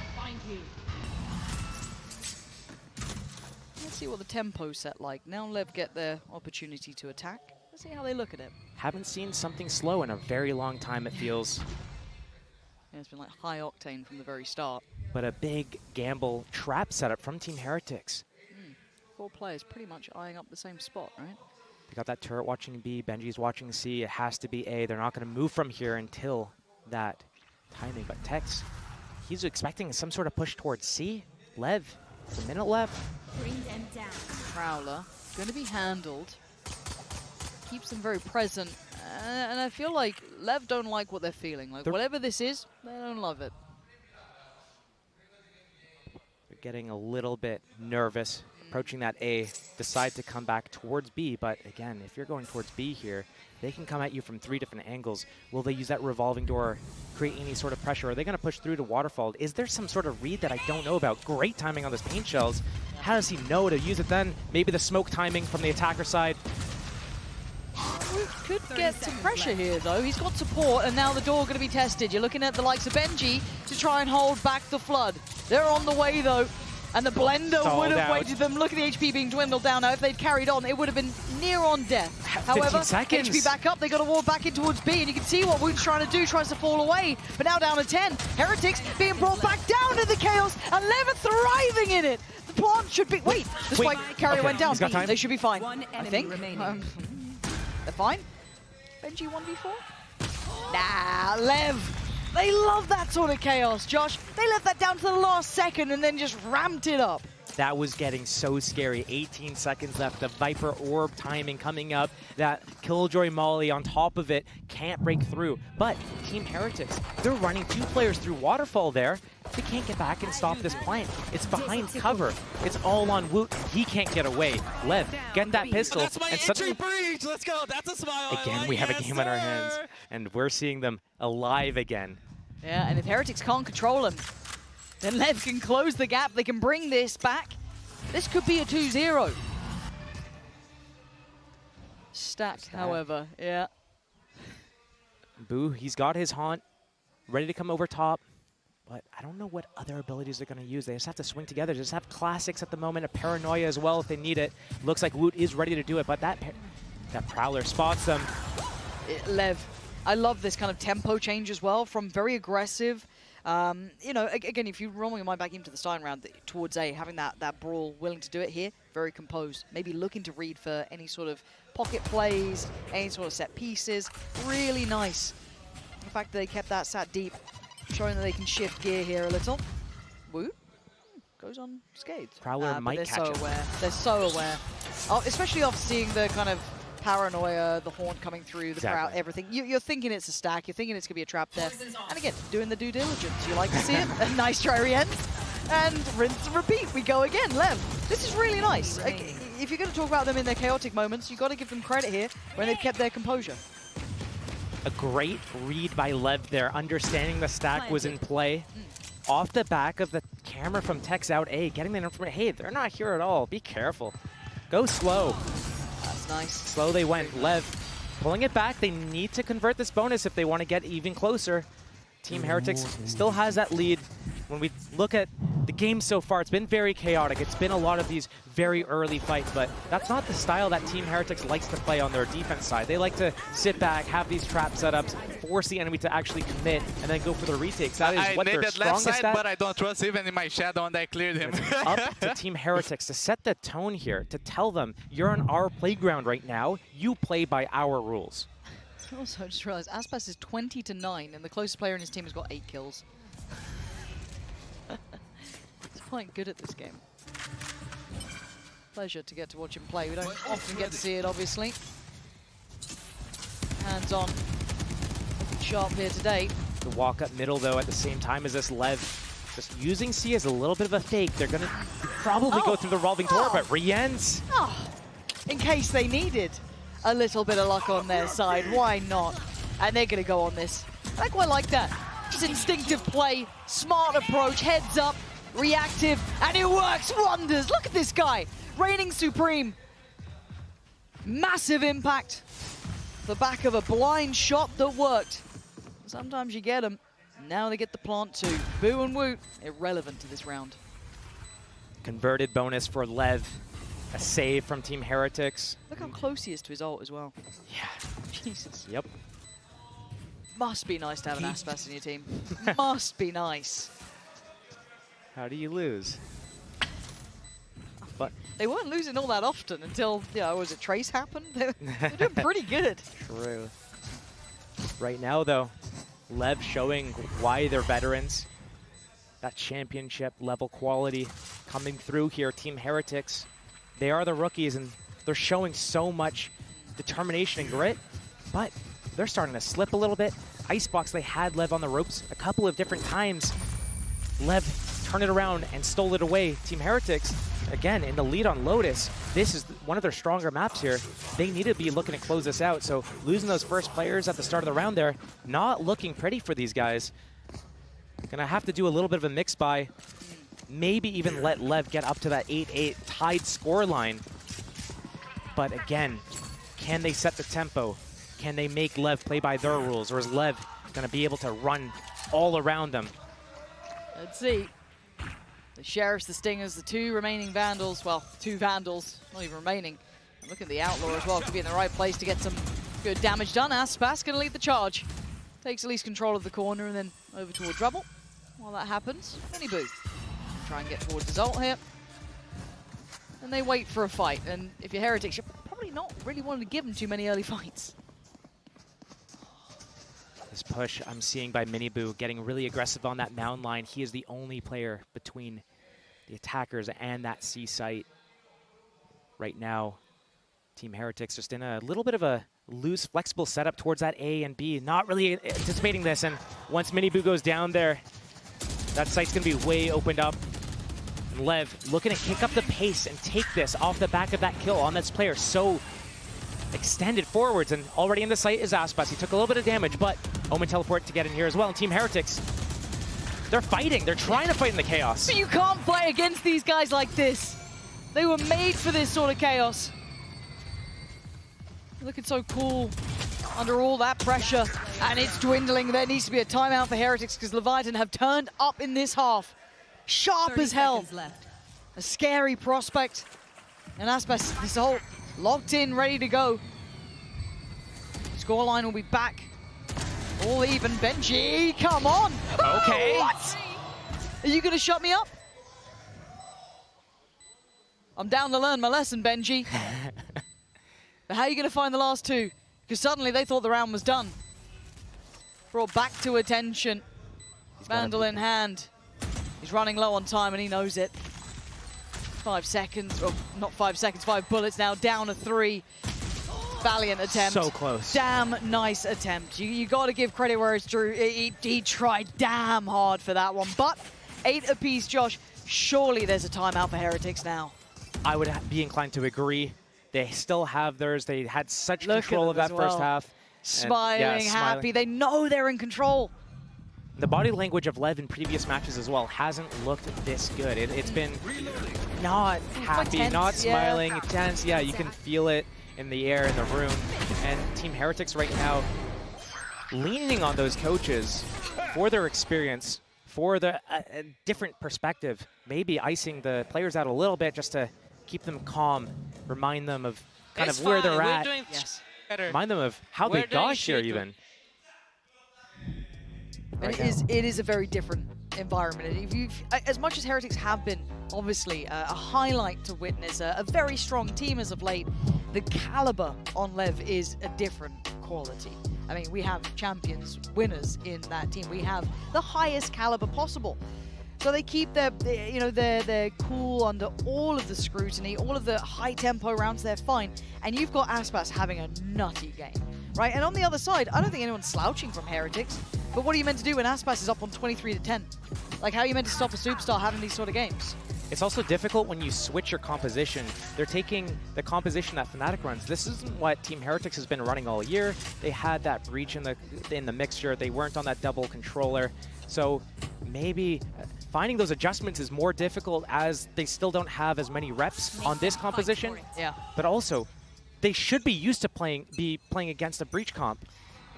Let's see what the tempo's set like. Now Lev get their opportunity to attack. Let's see how they look at it. Haven't seen something slow in a very long time, it feels. Yeah, it's been like high octane from the very start. But a big gamble trap setup from Team Heretics. 4 players pretty much eyeing up the same spot, right? They got that turret watching B, Benji's watching C. It has to be A. They're not going to move from here until that timing. But Tex, he's expecting some sort of push towards C. Lev, it's a minute left. Bring them down. Prowler, going to be handled. Keeps them very present. And I feel like Lev don't like what they're feeling. Like, whatever this is, they don't love it. They're getting a little bit nervous. Approaching that A, decide to come back towards B. But again, if you're going towards B here, they can come at you from 3 different angles. Will they use that revolving door, create any sort of pressure? Are they going to push through to Waterfall? Is there some sort of read that I don't know about? Great timing on those paint shells. How does he know to use it then? Maybe the smoke timing from the attacker side. Could get some pressure here, though. He's got support, and now the door going to be tested. You're looking at the likes of Benji to try and hold back the flood. They're on the way, though. And the blender would have waited them. Look at the HP being dwindled down now. If they'd carried on, it would have been near on death. However, HP back up. They got to wall back in towards B, and you can see what Woot's trying to do. Tries to fall away, but now down to 10. Heretics being brought back down to the chaos, and Lev are thriving in it. The plant should be. Wait, the spike carrier went down. They should be fine. I think. They're fine. Benji 1v4. Nah, Lev. They love that sort of chaos, Josh. They left that down to the last second and then just ramped it up. That was getting so scary. 18 seconds left. The Viper Orb timing coming up. That Killjoy Molly on top of it can't break through. But Team Heretics, they're running 2 players through Waterfall there. They can't get back and stop this plant. It's behind cover. It's all on Woot. He can't get away. Lev, get that pistol. That's my entry breach. Let's go. That's a smile. Again, we have a game on our hands. And we're seeing them alive again. Yeah, and if Heretics can't control them, then Lev can close the gap. They can bring this back. This could be a 2-0. Stacked, however, yeah. Boo, he's got his haunt, ready to come over top. But I don't know what other abilities they're going to use. They just have to swing together. Just have classics at the moment, a paranoia as well if they need it. Looks like Woot is ready to do it, but that Prowler spots them. Lev, I love this kind of tempo change as well, from very aggressive. You know, again, if you roll your mind back into the starting round towards A, having that brawl, willing to do it here, very composed. Maybe looking to read for any sort of pocket plays, any sort of set pieces. Really nice. The fact that they kept that sat deep, showing that they can shift gear here a little. Woo goes unscathed. Prowler might they're catch so him. aware. They're so aware. Especially after seeing the kind of paranoia, the haunt coming through, the crowd, everything. You're thinking it's a stack. You're thinking it's going to be a trap there. And again, doing the due diligence. You like to see it. A nice try Rien. And rinse and repeat. We go again. Lev, this is really nice. If you're going to talk about them in their chaotic moments, you've got to give them credit here when they've kept their composure. A great read by Lev there, understanding the stack was in play. Off the back of the camera from Tex out A, getting the information. Hey, they're not here at all. Be careful. Go slow. That's nice. Slow they went. Lev pulling it back. They need to convert this bonus if they want to get even closer. Team Heretics still has that lead. When we look at the game so far, it's been very chaotic. It's been a lot of these very early fights, but that's not the style that Team Heretics likes to play on their defense side. They like to sit back, have these trap setups, force the enemy to actually commit, and then go for the retakes. That is what they're strongest left side, at. but I don't trust even in my shadow, and I cleared him. It's up to Team Heretics to set the tone here, to tell them, you're on our playground right now, you play by our rules. Also, I just realized Aspas is 20-9, and the closest player in his team has got 8 kills. He's quite good at this game. Pleasure to get to watch him play. We don't often get to see it, obviously. Hands on. Looking sharp here today. The walk up middle, though, at the same time as this Lev. Just using C as a little bit of a fake. They're going to probably go through the revolving door, but Rien's. Oh, in case they needed a little bit of luck on their side, why not? And they're going to go on this. I quite like that. Just instinctive play, smart approach, heads up, reactive, and it works wonders. Look at this guy, reigning supreme. Massive impact. The back of a blind shot that worked. Sometimes you get them. Now they get the plant too. Boo and Woot, irrelevant to this round. Converted bonus for Lev. A save from Team Heretics. Look how close he is to his ult as well. Yeah. Jesus. Yep. Must be nice to have an Aspas in your team. Must be nice. How do you lose? But They weren't losing all that often until, was it Trace happened? They're doing pretty good. true. Right now, though, Lev showing why they're veterans. That championship level quality coming through here. Team Heretics, they are the rookies, and they're showing so much determination and grit, but they're starting to slip a little bit. Icebox, they had Lev on the ropes a couple of different times. Lev turned it around and stole it away. Team Heretics, again, in the lead on Lotus. This is one of their stronger maps here. They need to be looking to close this out, so losing those first players at the start of the round there, not looking pretty for these guys. Gonna have to do a little bit of a mix buy. Maybe even let Lev get up to that 8-8 tied score line. But again, can they set the tempo? Can they make Lev play by their rules? Or is Lev going to be able to run all around them? Let's see. The Sheriffs, the Stingers, the two remaining Vandals. Well, two Vandals, not even remaining. And look at the Outlaw as well, to be in the right place to get some good damage done. Aspas going to lead the charge. Takes at least control of the corner and then over towards Rubble. While that happens, Miniboo. Try and get towards his ult here. And they wait for a fight. And if you're Heretics, you're probably not really wanting to give them too many early fights. This push I'm seeing by Miniboo getting really aggressive on that mound line. He is the only player between the attackers and that C site right now. Team Heretics just in a little bit of a loose, flexible setup towards that A and B. Not really anticipating this, and once Miniboo goes down there, that site's going to be way opened up. And Lev looking to kick up the pace and take this off the back of that kill on this player. So extended forwards, and already in the site is Aspas. He took a little bit of damage, but Omen teleport to get in here as well. And Team Heretics, they're fighting. They're trying to fight in the chaos. But you can't play against these guys like this. They were made for this sort of chaos. Looking so cool under all that pressure, and it's dwindling. There needs to be a timeout for Heretics because Leviathan have turned up in this half. Sharp as hell. Left. A scary prospect. And Aspas, this whole locked in, ready to go. Scoreline will be back. All even. Benji, come on. Okay. What? Are you going to shut me up? I'm down to learn my lesson, Benji. But how are you going to find the last two? Because suddenly they thought the round was done. Brought back to attention. Vandal in hand. He's running low on time and he knows it. 5 seconds, well, not 5 seconds, 5 bullets now, down to 3. Valiant attempt. So close. Damn nice attempt. You got to give credit where it's due. He tried damn hard for that one. But 8 apiece, Josh. Surely there's a timeout for Heretics now. I would be inclined to agree. They still have theirs. They had such Look control of at that them as first well. half. Smiling, And, yeah, happy. They know they're in control. The body language of Lev in previous matches as well hasn't looked this good. It's been not happy, tense, not smiling, yeah. tense. Yeah, you can feel it in the air, in the room. And Team Heretics right now leaning on those coaches for their experience, for the a different perspective, maybe icing the players out a little bit just to keep them calm, remind them of kind of where they're at, remind them of how they got here even. And it is a very different environment. If you've, as much as Heretics have been obviously a highlight to witness, a very strong team as of late, the caliber on LEV is a different quality. I mean, we have champions, winners in that team. We have the highest caliber possible. So they keep their cool under all of the scrutiny, all of the high tempo rounds, they're fine. And you've got Aspas having a nutty game, right? And on the other side, I don't think anyone's slouching from Heretics, but what are you meant to do when Aspas is up on 23-10? Like, how are you meant to stop a superstar having these sort of games? It's also difficult when you switch your composition. They're taking the composition that Fnatic runs. This isn't what Team Heretics has been running all year. They had that breach in the mixture. They weren't on that double controller. So maybe finding those adjustments is more difficult as they still don't have as many reps on this composition. Yeah. But also, they should be used to playing against a breach comp.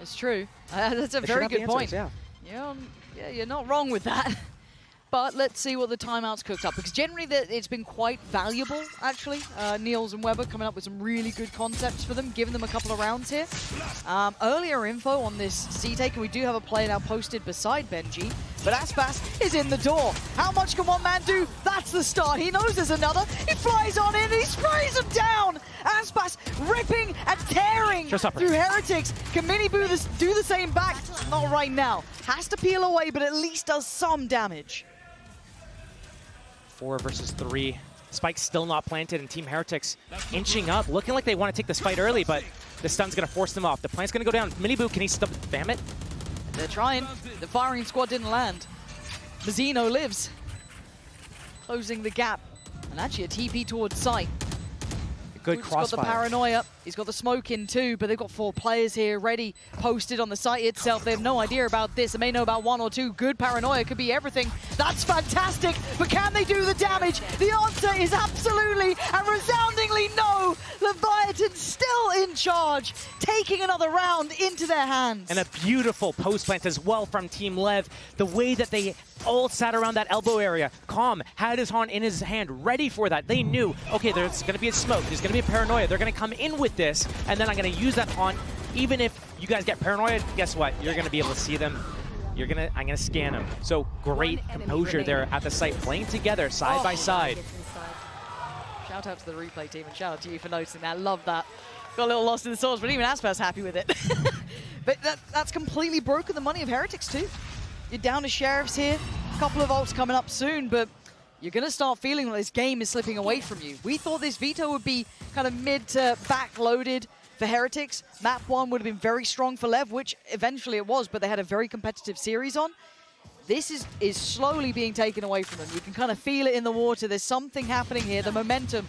It's true. That's a very good point. Yeah. Yeah, you're not wrong with that. But let's see what the timeouts cooked up, because generally it's been quite valuable, actually. Niels and Weber coming up with some really good concepts for them, giving them a couple of rounds here. Earlier info on this C-Take, and we do have a player now posted beside Benji, but Aspas is in the door. How much can one man do? That's the start. He knows there's another. He flies on in, and he sprays him down. Aspas ripping and tearing through Heretics. Can Miniboo do the same back? Not right now. Has to peel away, but at least does some damage. 4 versus 3. Spike's still not planted, and Team Heretics inching up, looking like they want to take this fight early, but the stun's going to force them off. The plant's going to go down. Miniboo, can he spam it? They're trying. The firing squad didn't land. Mazzino lives. Closing the gap. And actually a TP towards site. Good crossfire. He's got the paranoia. He's got the smoke in too, but they've got 4 players here ready, posted on the site itself. They have no idea about this. They may know about 1 or 2. Good paranoia could be everything. That's fantastic, but can they do the damage? The answer is absolutely and resoundingly no. Leviathan still in charge, taking another round into their hands. And a beautiful post plant as well from Team LEV. The way that they all sat around that elbow area. Calm had his horn in his hand, ready for that. They knew, okay, there's going to be a smoke, there's going to be a paranoia. They're going to come in with this, and then I'm going to use that haunt. Even if you guys get paranoid, guess what? You're going to be able to see them. I'm going to scan them. So great composure there at the site, playing together side by side. Shout out to the replay team, and shout out to you for noticing that. Love that. Got a little lost in the sauce, but even Aspas happy with it. But that's completely broken the money of Heretics too. You're down to Sheriffs here. A couple of ults coming up soon, but you're going to start feeling like this game is slipping away from you. We thought this veto would be kind of mid to back loaded for Heretics. Map 1 would have been very strong for LEV, which eventually it was, but they had a very competitive series on. This is slowly being taken away from them. You can kind of feel it in the water. There's something happening here. The momentum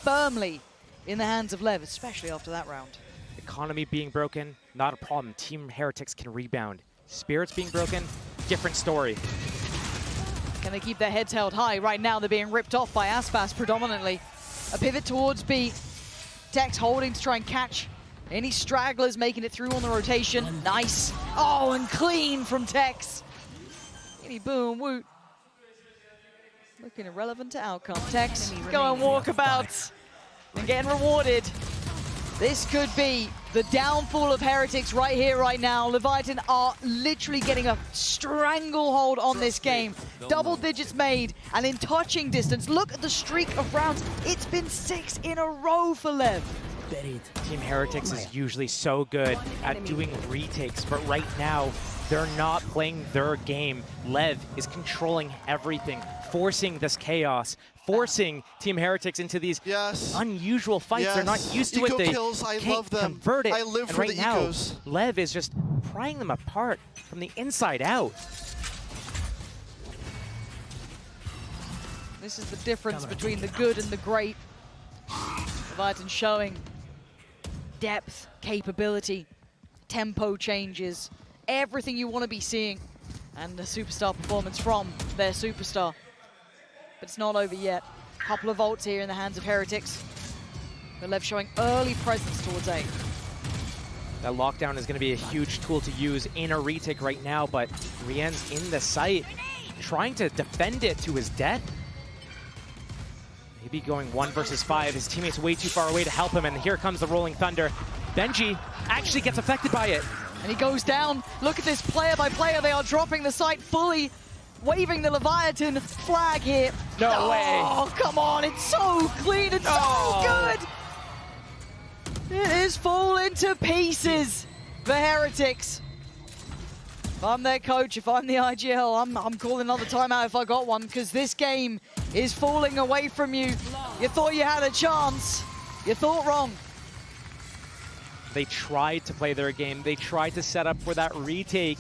firmly in the hands of LEV, especially after that round. Economy being broken, not a problem. Team Heretics can rebound. Spirits being broken, different story. Can they keep their heads held high? Right now, they're being ripped off by Aspas predominantly. A pivot towards B. Tex holding to try and catch any stragglers, making it through on the rotation. Nice. Oh, and clean from Tex. Any boom, woot. Looking irrelevant to outcome. Tex going walkabouts and getting rewarded. This could be the downfall of Heretics right here, right now. Leviathan are literally getting a stranglehold on this game. Double digits made and in touching distance. Look at the streak of rounds. It's been 6 in a row for LEV. Team Heretics is usually so good at doing retakes, but right now, they're not playing their game. LEV is controlling everything, forcing this chaos, forcing Team Heretics into these unusual fights. They're not used to it. They can't convert it. I live and for right the now, ecos. LEV is just prying them apart from the inside out. This is the difference between the good and the great. Leviathan showing depth, capability, tempo changes, everything you want to be seeing, and the superstar performance from their superstar. But it's not over yet. A couple of ults here in the hands of Heretics. The LEV showing early presence towards A. That lockdown is going to be a huge tool to use in a retake right now, but Rien's in the site. trying to defend it to his death. Maybe going 1 versus 5. His teammate's way too far away to help him, and here comes the Rolling Thunder. Benji actually gets affected by it. And he goes down. Look at this player by player. They are dropping the site fully, waving the Leviathan flag here. No way. Oh, come on. It's so clean. It's so good. It is falling to pieces. The Heretics. If I'm their coach, if I'm the IGL, I'm calling another timeout if I got one, because this game is falling away from you. You thought you had a chance. You thought wrong. They tried to play their game. They tried to set up for that retake,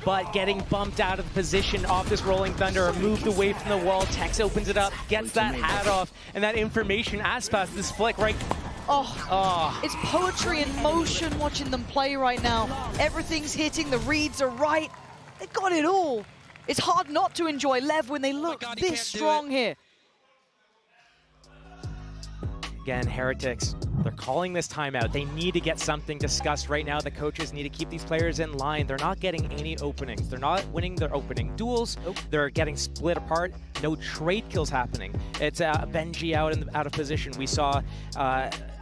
but getting bumped out of the position off this Rolling Thunder, moved away from the wall. Tex opens it up, gets that hat off, and that information Aspas, this flick right. Oh, it's poetry in motion watching them play right now. Everything's hitting, the reads are right. They got it all. It's hard not to enjoy LEV when they look this strong here. Again, Heretics, they're calling this timeout. They need to get something discussed right now. The coaches need to keep these players in line. They're not getting any openings. They're not winning their opening duels. They're getting split apart. No trade kills happening. It's Benji out of position. We saw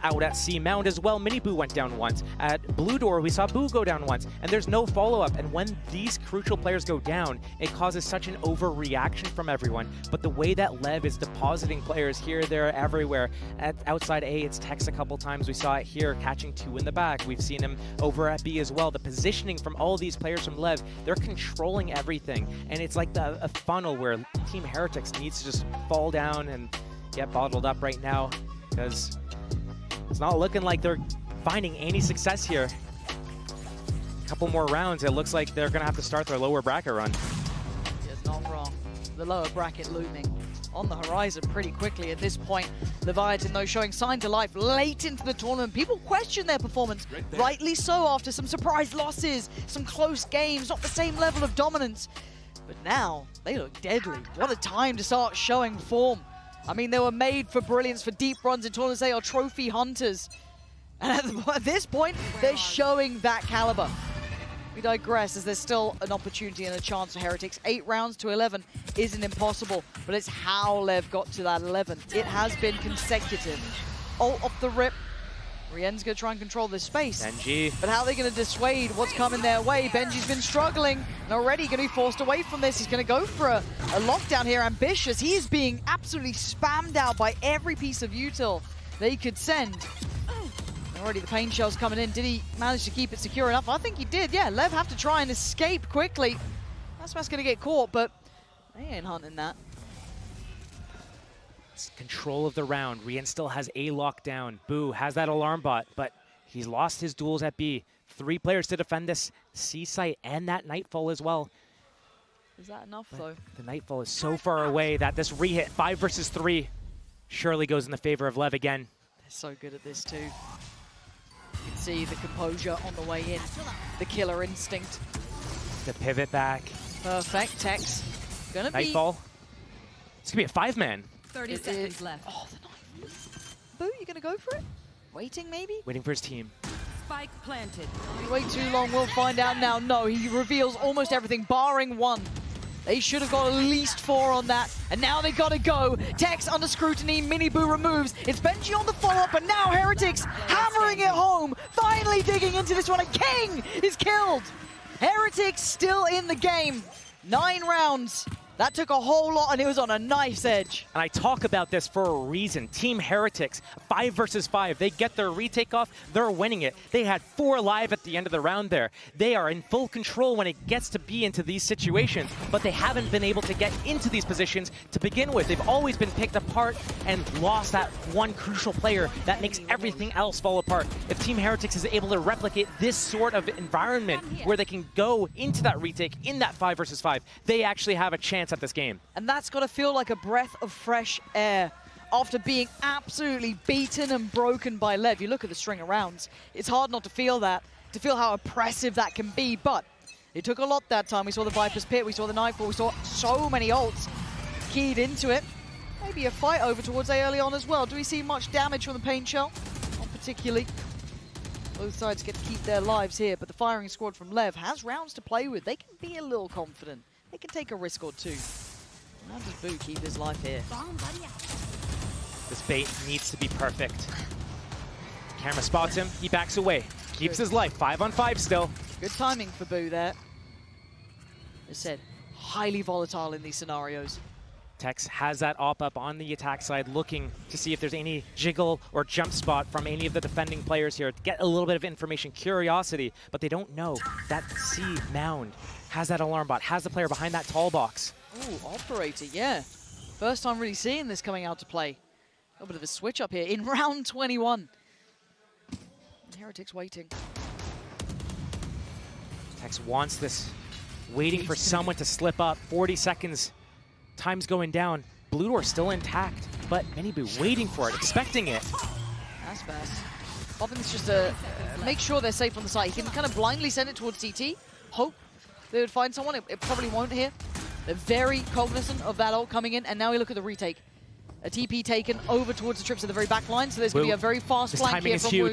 out at C Mound as well. Mini Boo went down once. At Blue Door, we saw Boo go down once. And there's no follow-up. And when these crucial players go down, it causes such an overreaction from everyone. But the way that LEV is depositing players here, there, everywhere. At outside A, it's Tex a couple times. We saw it here, catching 2 in the back. We've seen him over at B as well. The positioning from all these players from LEV, they're controlling everything. And it's like a funnel where Team Heretics needs to just fall down and get bottled up right now, because it's not looking like they're finding any success here. A couple more rounds, it looks like they're going to have to start their lower bracket run. It's not wrong. The lower bracket looming on the horizon pretty quickly at this point. Leviathan, though, showing signs of life late into the tournament. People question their performance, rightly so, after some surprise losses, some close games, not the same level of dominance. But now, they look deadly. What a time to start showing form. I mean, they were made for brilliance, for deep runs in tournaments. They are trophy hunters. And at this point, they're showing that caliber. We digress, as there's still an opportunity and a chance for Heretics. 8 rounds to 11 isn't impossible, but it's how LEV got to that 11. It has been consecutive. Ult off the rip. Rien's going to try and control this space. Benji. But how are they going to dissuade what's coming their way? Benji's been struggling and already going to be forced away from this. He's going to go for a lockdown here, ambitious. He is being absolutely spammed out by every piece of util they could send. Already the pain shell's coming in. Did he manage to keep it secure enough? I think he did, yeah. LEV have to try and escape quickly. That's what's going to get caught, but they ain't hunting that. It's control of the round. Rien still has A lockdown. Boo has that alarm bot, but he's lost his duels at B. 3 players to defend this C site and that Nightfall as well. Is that enough, though? The Nightfall is so far away that this re-hit, 5 versus 3, surely goes in the favor of LEV again. They're so good at this, too. You can see the composure on the way in. The killer instinct. The pivot back. Perfect. Tex. Gonna be... Nightfall. It's gonna be a 5-man. 30 seconds left. Oh, the knife. Boo, you gonna go for it? Waiting, maybe? Waiting for his team. Spike planted. You wait too long, we'll find out now. No, he reveals almost everything, barring 1. They should have got at least 4 on that, and now they gotta go. Tex under scrutiny, Mini Boo removes. It's Benji on the follow-up, but now Heretics hammering it home, finally digging into this one, and King is killed. Heretics still in the game. 9 rounds. That took a whole lot, and it was on a knife's edge. And I talk about this for a reason. Team Heretics, 5 versus 5. They get their retake off, they're winning it. They had 4 alive at the end of the round there. They are in full control when it gets to be into these situations, but they haven't been able to get into these positions to begin with. They've always been picked apart and lost that one crucial player that makes everything else fall apart. If Team Heretics is able to replicate this sort of environment where they can go into that retake in that 5 versus 5, they actually have a chance at this game. And that's got to feel like a breath of fresh air after being absolutely beaten and broken by LEV. You look at the string of rounds, it's hard not to feel that, to feel how oppressive that can be, but it took a lot that time. We saw the Viper's Pit, we saw the Nightfall, we saw so many ults keyed into it. Maybe a fight over towards A early on as well. Do we see much damage from the Pain Shell? Not particularly. Both sides get to keep their lives here, but the firing squad from LEV has rounds to play with. They can be a little confident. they can take a risk or two. How does Boo keep his life here? This bait needs to be perfect. Camera spots him, he backs away. Keeps his life, 5 on 5 still. Good timing for Boo there. As said, highly volatile in these scenarios. Tex has that op up on the attack side, looking to see if there's any jiggle or jump spot from any of the defending players here to get a little bit of information, curiosity, but they don't know that C mound has that alarm bot, has the player behind that tall box. Ooh, operator, yeah. First time really seeing this coming out to play. A little bit of a switch up here in round 21. And Heretics waiting. Tex wants this, waiting for someone to slip up. 40 seconds, time's going down. Blue door still intact, but Miniboo waiting for it, expecting it. That's best. Popping this just to make sure they're safe on the side. He can kind of blindly send it towards CT, hope they would find someone. It probably won't here. They're very cognizant of that ult coming in, and now we look at the retake. A TP taken over towards the trips at the very back line, so there's going to be a very fast flank here from Wu.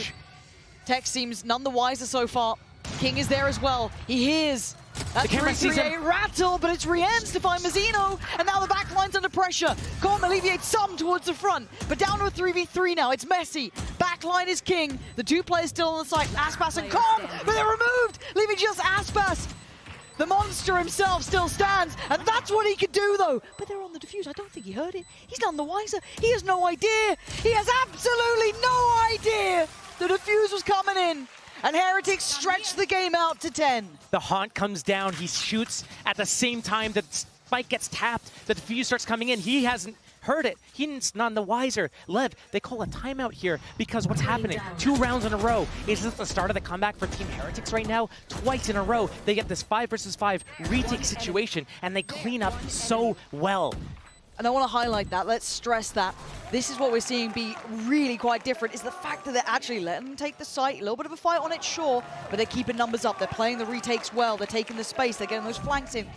Tex seems none the wiser so far. King is there as well. He hears that 3-3-8 rattle, but it's Rienz to find Mazzino, and now the back line's under pressure. Calm alleviates some towards the front, but down to a 3v3 now. It's messy. Back line is King. The two players still on the side, Aspas and Calm, but they're removed, leaving just Aspas. The monster himself still stands, and that's what he could do, though. But they're on the defuse. I don't think he heard it. He's none the wiser. He has no idea. He has absolutely no idea the defuse was coming in. And Heretics stretch the game out to 10. The haunt comes down. He shoots at the same time that Spike gets tapped. The defuse starts coming in. He hasn't heard it. He's none the wiser. Lev, they call a timeout here because what's happening? 2 rounds in a row. Is this the start of the comeback for Team Heretics right now? Twice in a row, they get this 5 versus 5 retake situation, and they clean up so well. And I want to highlight that. Let's stress that. This is what we're seeing be really quite different, is the fact that they're actually letting them take the site. A little bit of a fight on it, sure, but they're keeping numbers up. They're playing the retakes well. They're taking the space. They're getting those flanks in.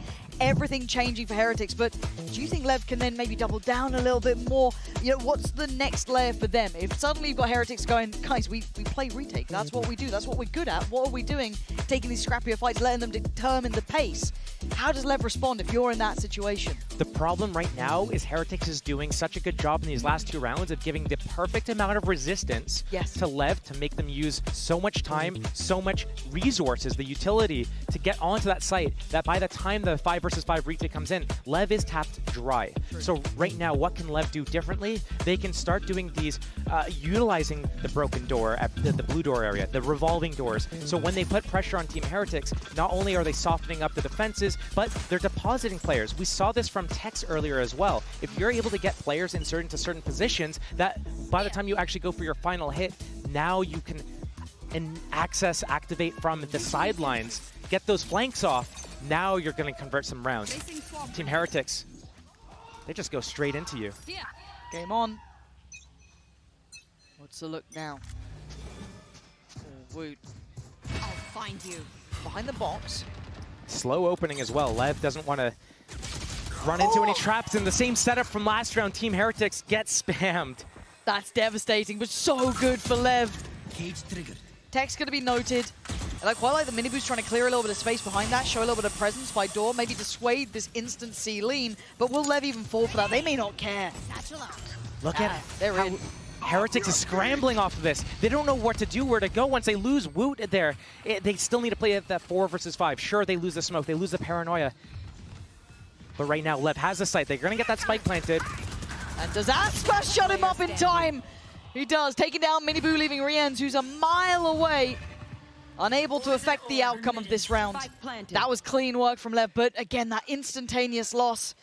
Everything changing for Heretics, but do you think Lev can then maybe double down a little bit more? You know, what's the next layer for them? If suddenly you've got Heretics going, guys, we play retake. That's what we do. That's what we're good at. What are we doing? Taking these scrappier fights, letting them determine the pace. How does Lev respond if you're in that situation? The problem right now is Heretics is doing such a good job in these last 2 rounds of giving the perfect amount of resistance to Lev to make them use so much time, so much resources, the utility to get onto that site that by the time the 5 versus 5 retake comes in, Lev is tapped dry. So right now, what can Lev do differently? They can start doing these, utilizing the broken door at the blue door area, the revolving doors. So when they put pressure on Team Heretics, not only are they softening up the defenses, but they're depositing players. We saw this from Tex earlier as well. If you're able to get players inserted into certain positions, that by the time you actually go for your final hit, now you can activate from the sidelines, get those flanks off. Now you're going to convert some rounds. Team Heretics, they just go straight into you. Game on. What's the look now? Woot. I'll find you. Behind the box. Slow opening as well. Lev doesn't want to run into any traps in the same setup from last round. Team Heretics gets spammed. That's devastating, but so good for Lev. Cage triggered. Tech's going to be noted. And I quite like the Miniboo's trying to clear a little bit of space behind that, show a little bit of presence by door, maybe dissuade this instant C lean, but will Lev even fall for that? They may not care. Look at they're how in. Heretics is scrambling off of this. They don't know what to do, where to go once they lose Woot there. They still need to play at that 4 versus 5. Sure, they lose the smoke, they lose the paranoia. But right now, Lev has the site. They're going to get that spike planted. And does Aspas shut him up in time? He does, taking down Miniboo, leaving Rienz, who's a mile away. Unable to affect the outcome of this round. That was clean work from Lev, but again, that instantaneous loss.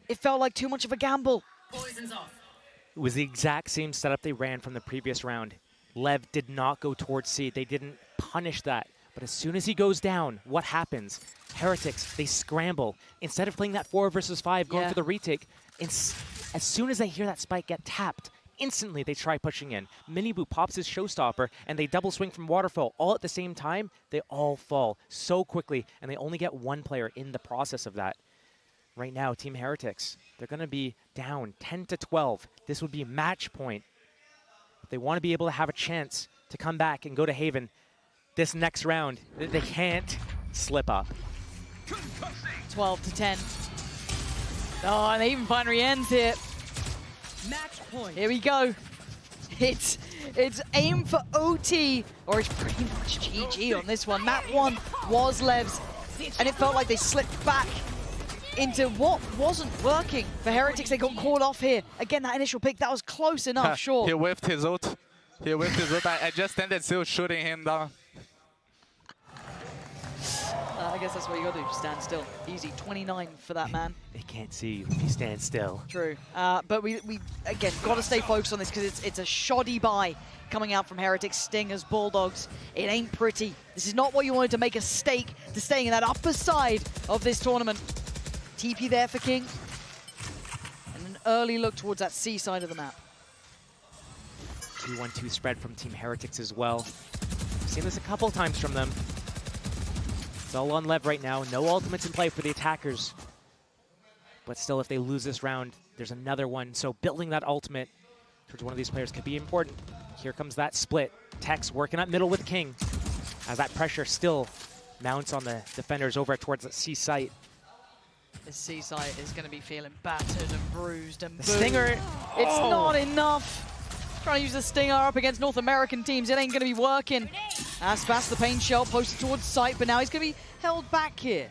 It felt like too much of a gamble. It was the exact same setup they ran from the previous round. Lev did not go towards C. They didn't punish that. But as soon as he goes down, what happens? Heretics, they scramble. Instead of playing that 4 versus 5, going for the retake, as soon as they hear that spike get tapped, instantly they try pushing in. Miniboo pops his showstopper, and they double swing from Waterfall. All at the same time, they all fall so quickly, and they only get 1 player in the process of that. Right now, Team Heretics, they're going to be down 10-12. This would be match point. If they want to be able to have a chance to come back and go to Haven this next round, they can't slip up. 12-10. Oh, and they even find Rien's here. Match point. Here we go. It's aim for OT, or it's pretty much GG on this one. Map 1 was Lev's, and it felt like they slipped back into what wasn't working for Heretics. They got caught off here. Again, that initial pick, that was close enough, sure. He whiffed his ult. He whiffed his ult. I just ended still shooting him down. I guess that's what you gotta do, just stand still. Easy, 29 for that man. They can't see you if you stand still. True, but we again, gotta stay focused on this because it's a shoddy buy coming out from Heretics, Stingers, Bulldogs. It ain't pretty. This is not what you wanted to make a stake to staying in that upper side of this tournament. TP there for King. And an early look towards that C side of the map. 2-1-2 spread from Team Heretics as well. We've seen this a couple times from them. It's all on Lev right now. No ultimates in play for the attackers. But still, if they lose this round, there's another one. So building that ultimate towards one of these players could be important. Here comes that split. Tex working up middle with King as that pressure still mounts on the defenders over towards the C site. This C site is going to be feeling battered and bruised and The Stinger. It's not enough. Trying to use the Stinger up against North American teams. It ain't going to be working. Aspas, the pain shell, posted towards site, but now he's going to be held back here.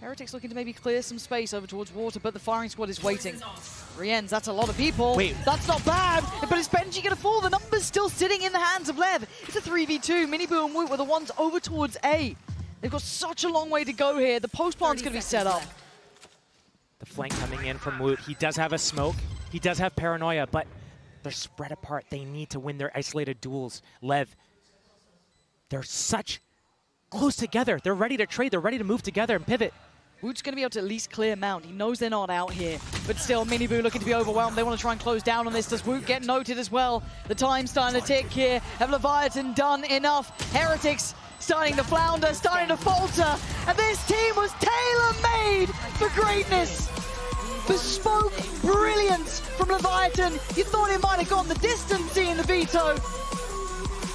Heretics looking to maybe clear some space over towards water, but the firing squad is waiting. Rien's, that's a lot of people. Wait. That's not bad, but is Benji going to fall? The number's still sitting in the hands of Lev. It's a 3v2. Miniboo and Woot were the ones over towards A. They've got such a long way to go here. The post plant's going to be set up. The flank coming in from Woot. He does have a smoke. He does have paranoia, but they're spread apart. They need to win their isolated duels. Lev, they're such close together. They're ready to trade. They're ready to move together and pivot. Woot's going to be able to at least clear Mount. He knows they're not out here, but still, Miniboo looking to be overwhelmed. They want to try and close down on this. Does Woot get noted as well? The time's starting to tick here. Have Leviathan done enough? Heretics starting to flounder, starting to falter, and this team was tailor-made for greatness. Bespoke brilliance from Leviathan. You thought it might have gone the distance, seeing the veto.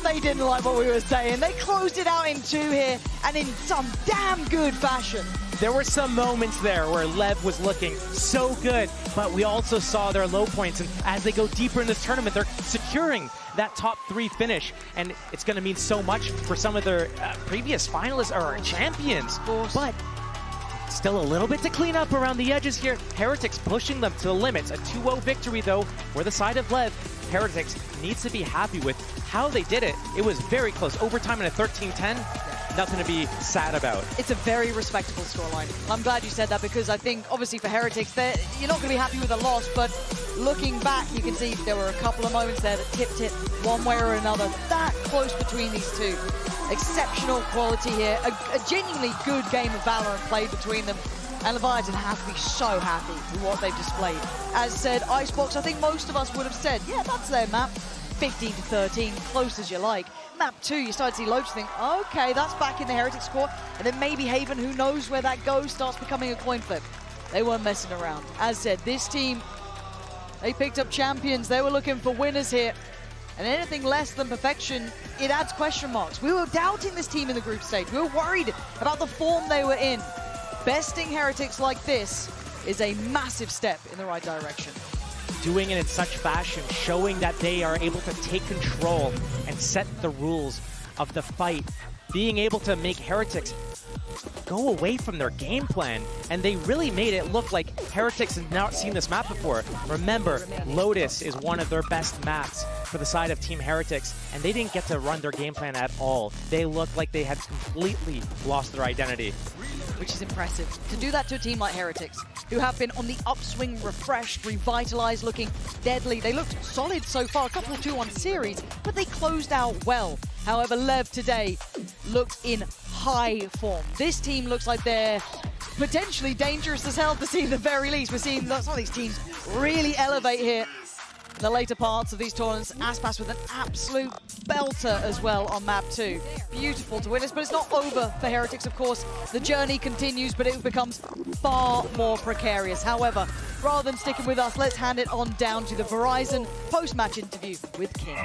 They didn't like what we were saying. They closed it out in 2 here, and in some damn good fashion. There were some moments there where Lev was looking so good, but we also saw their low points, and as they go deeper in this tournament, they're securing that top 3 finish, and it's going to mean so much for some of their previous finalists or champions. But still a little bit to clean up around the edges here. Heretics pushing them to the limits. A 2-0 victory, though, for the side of Lev. Heretics needs to be happy with how they did it. It was very close. Overtime in a 13-10. Nothing to be sad about. It's a very respectable scoreline. I'm glad you said that because I think, obviously, for Heretics, you're not going to be happy with a loss, but looking back, you can see there were a couple of moments there that tipped it one way or another. That close between these two. Exceptional quality here. A genuinely good game of Valorant played between them. And Leviathan have to be so happy with what they've displayed. As said, Icebox, I think most of us would have said, yeah, that's their map. 15-13, close as you like. Map 2, you start to see Loach think, okay, that's back in the Heretics score. And then maybe Haven, who knows where that goes, starts becoming a coin flip. They weren't messing around. As said, this team, they picked up champions. They were looking for winners here. And anything less than perfection, it adds question marks. We were doubting this team in the group stage. We were worried about the form they were in. Besting Heretics like this is a massive step in the right direction. Doing it in such fashion, showing that they are able to take control and set the rules of the fight. Being able to make Heretics go away from their game plan. And they really made it look like Heretics have not seen this map before. Remember, Lotus is one of their best maps for the side of Team Heretics, and they didn't get to run their game plan at all. They looked like they had completely lost their identity. Which is impressive. To do that to a team like Heretics, who have been on the upswing, refreshed, revitalized, looking deadly. They looked solid so far, a couple 2-1 series, but they closed out well. However, Lev today looked in high form. This team looks like they're potentially dangerous as hell to see at the very least. We're seeing some of these teams really elevate here. The later parts of these tournaments, Aspas with an absolute belter as well on map 2. Beautiful to witness, but it's not over for Heretics, of course. The journey continues, but it becomes far more precarious. However, rather than sticking with us, let's hand it on down to the Verizon post-match interview with King.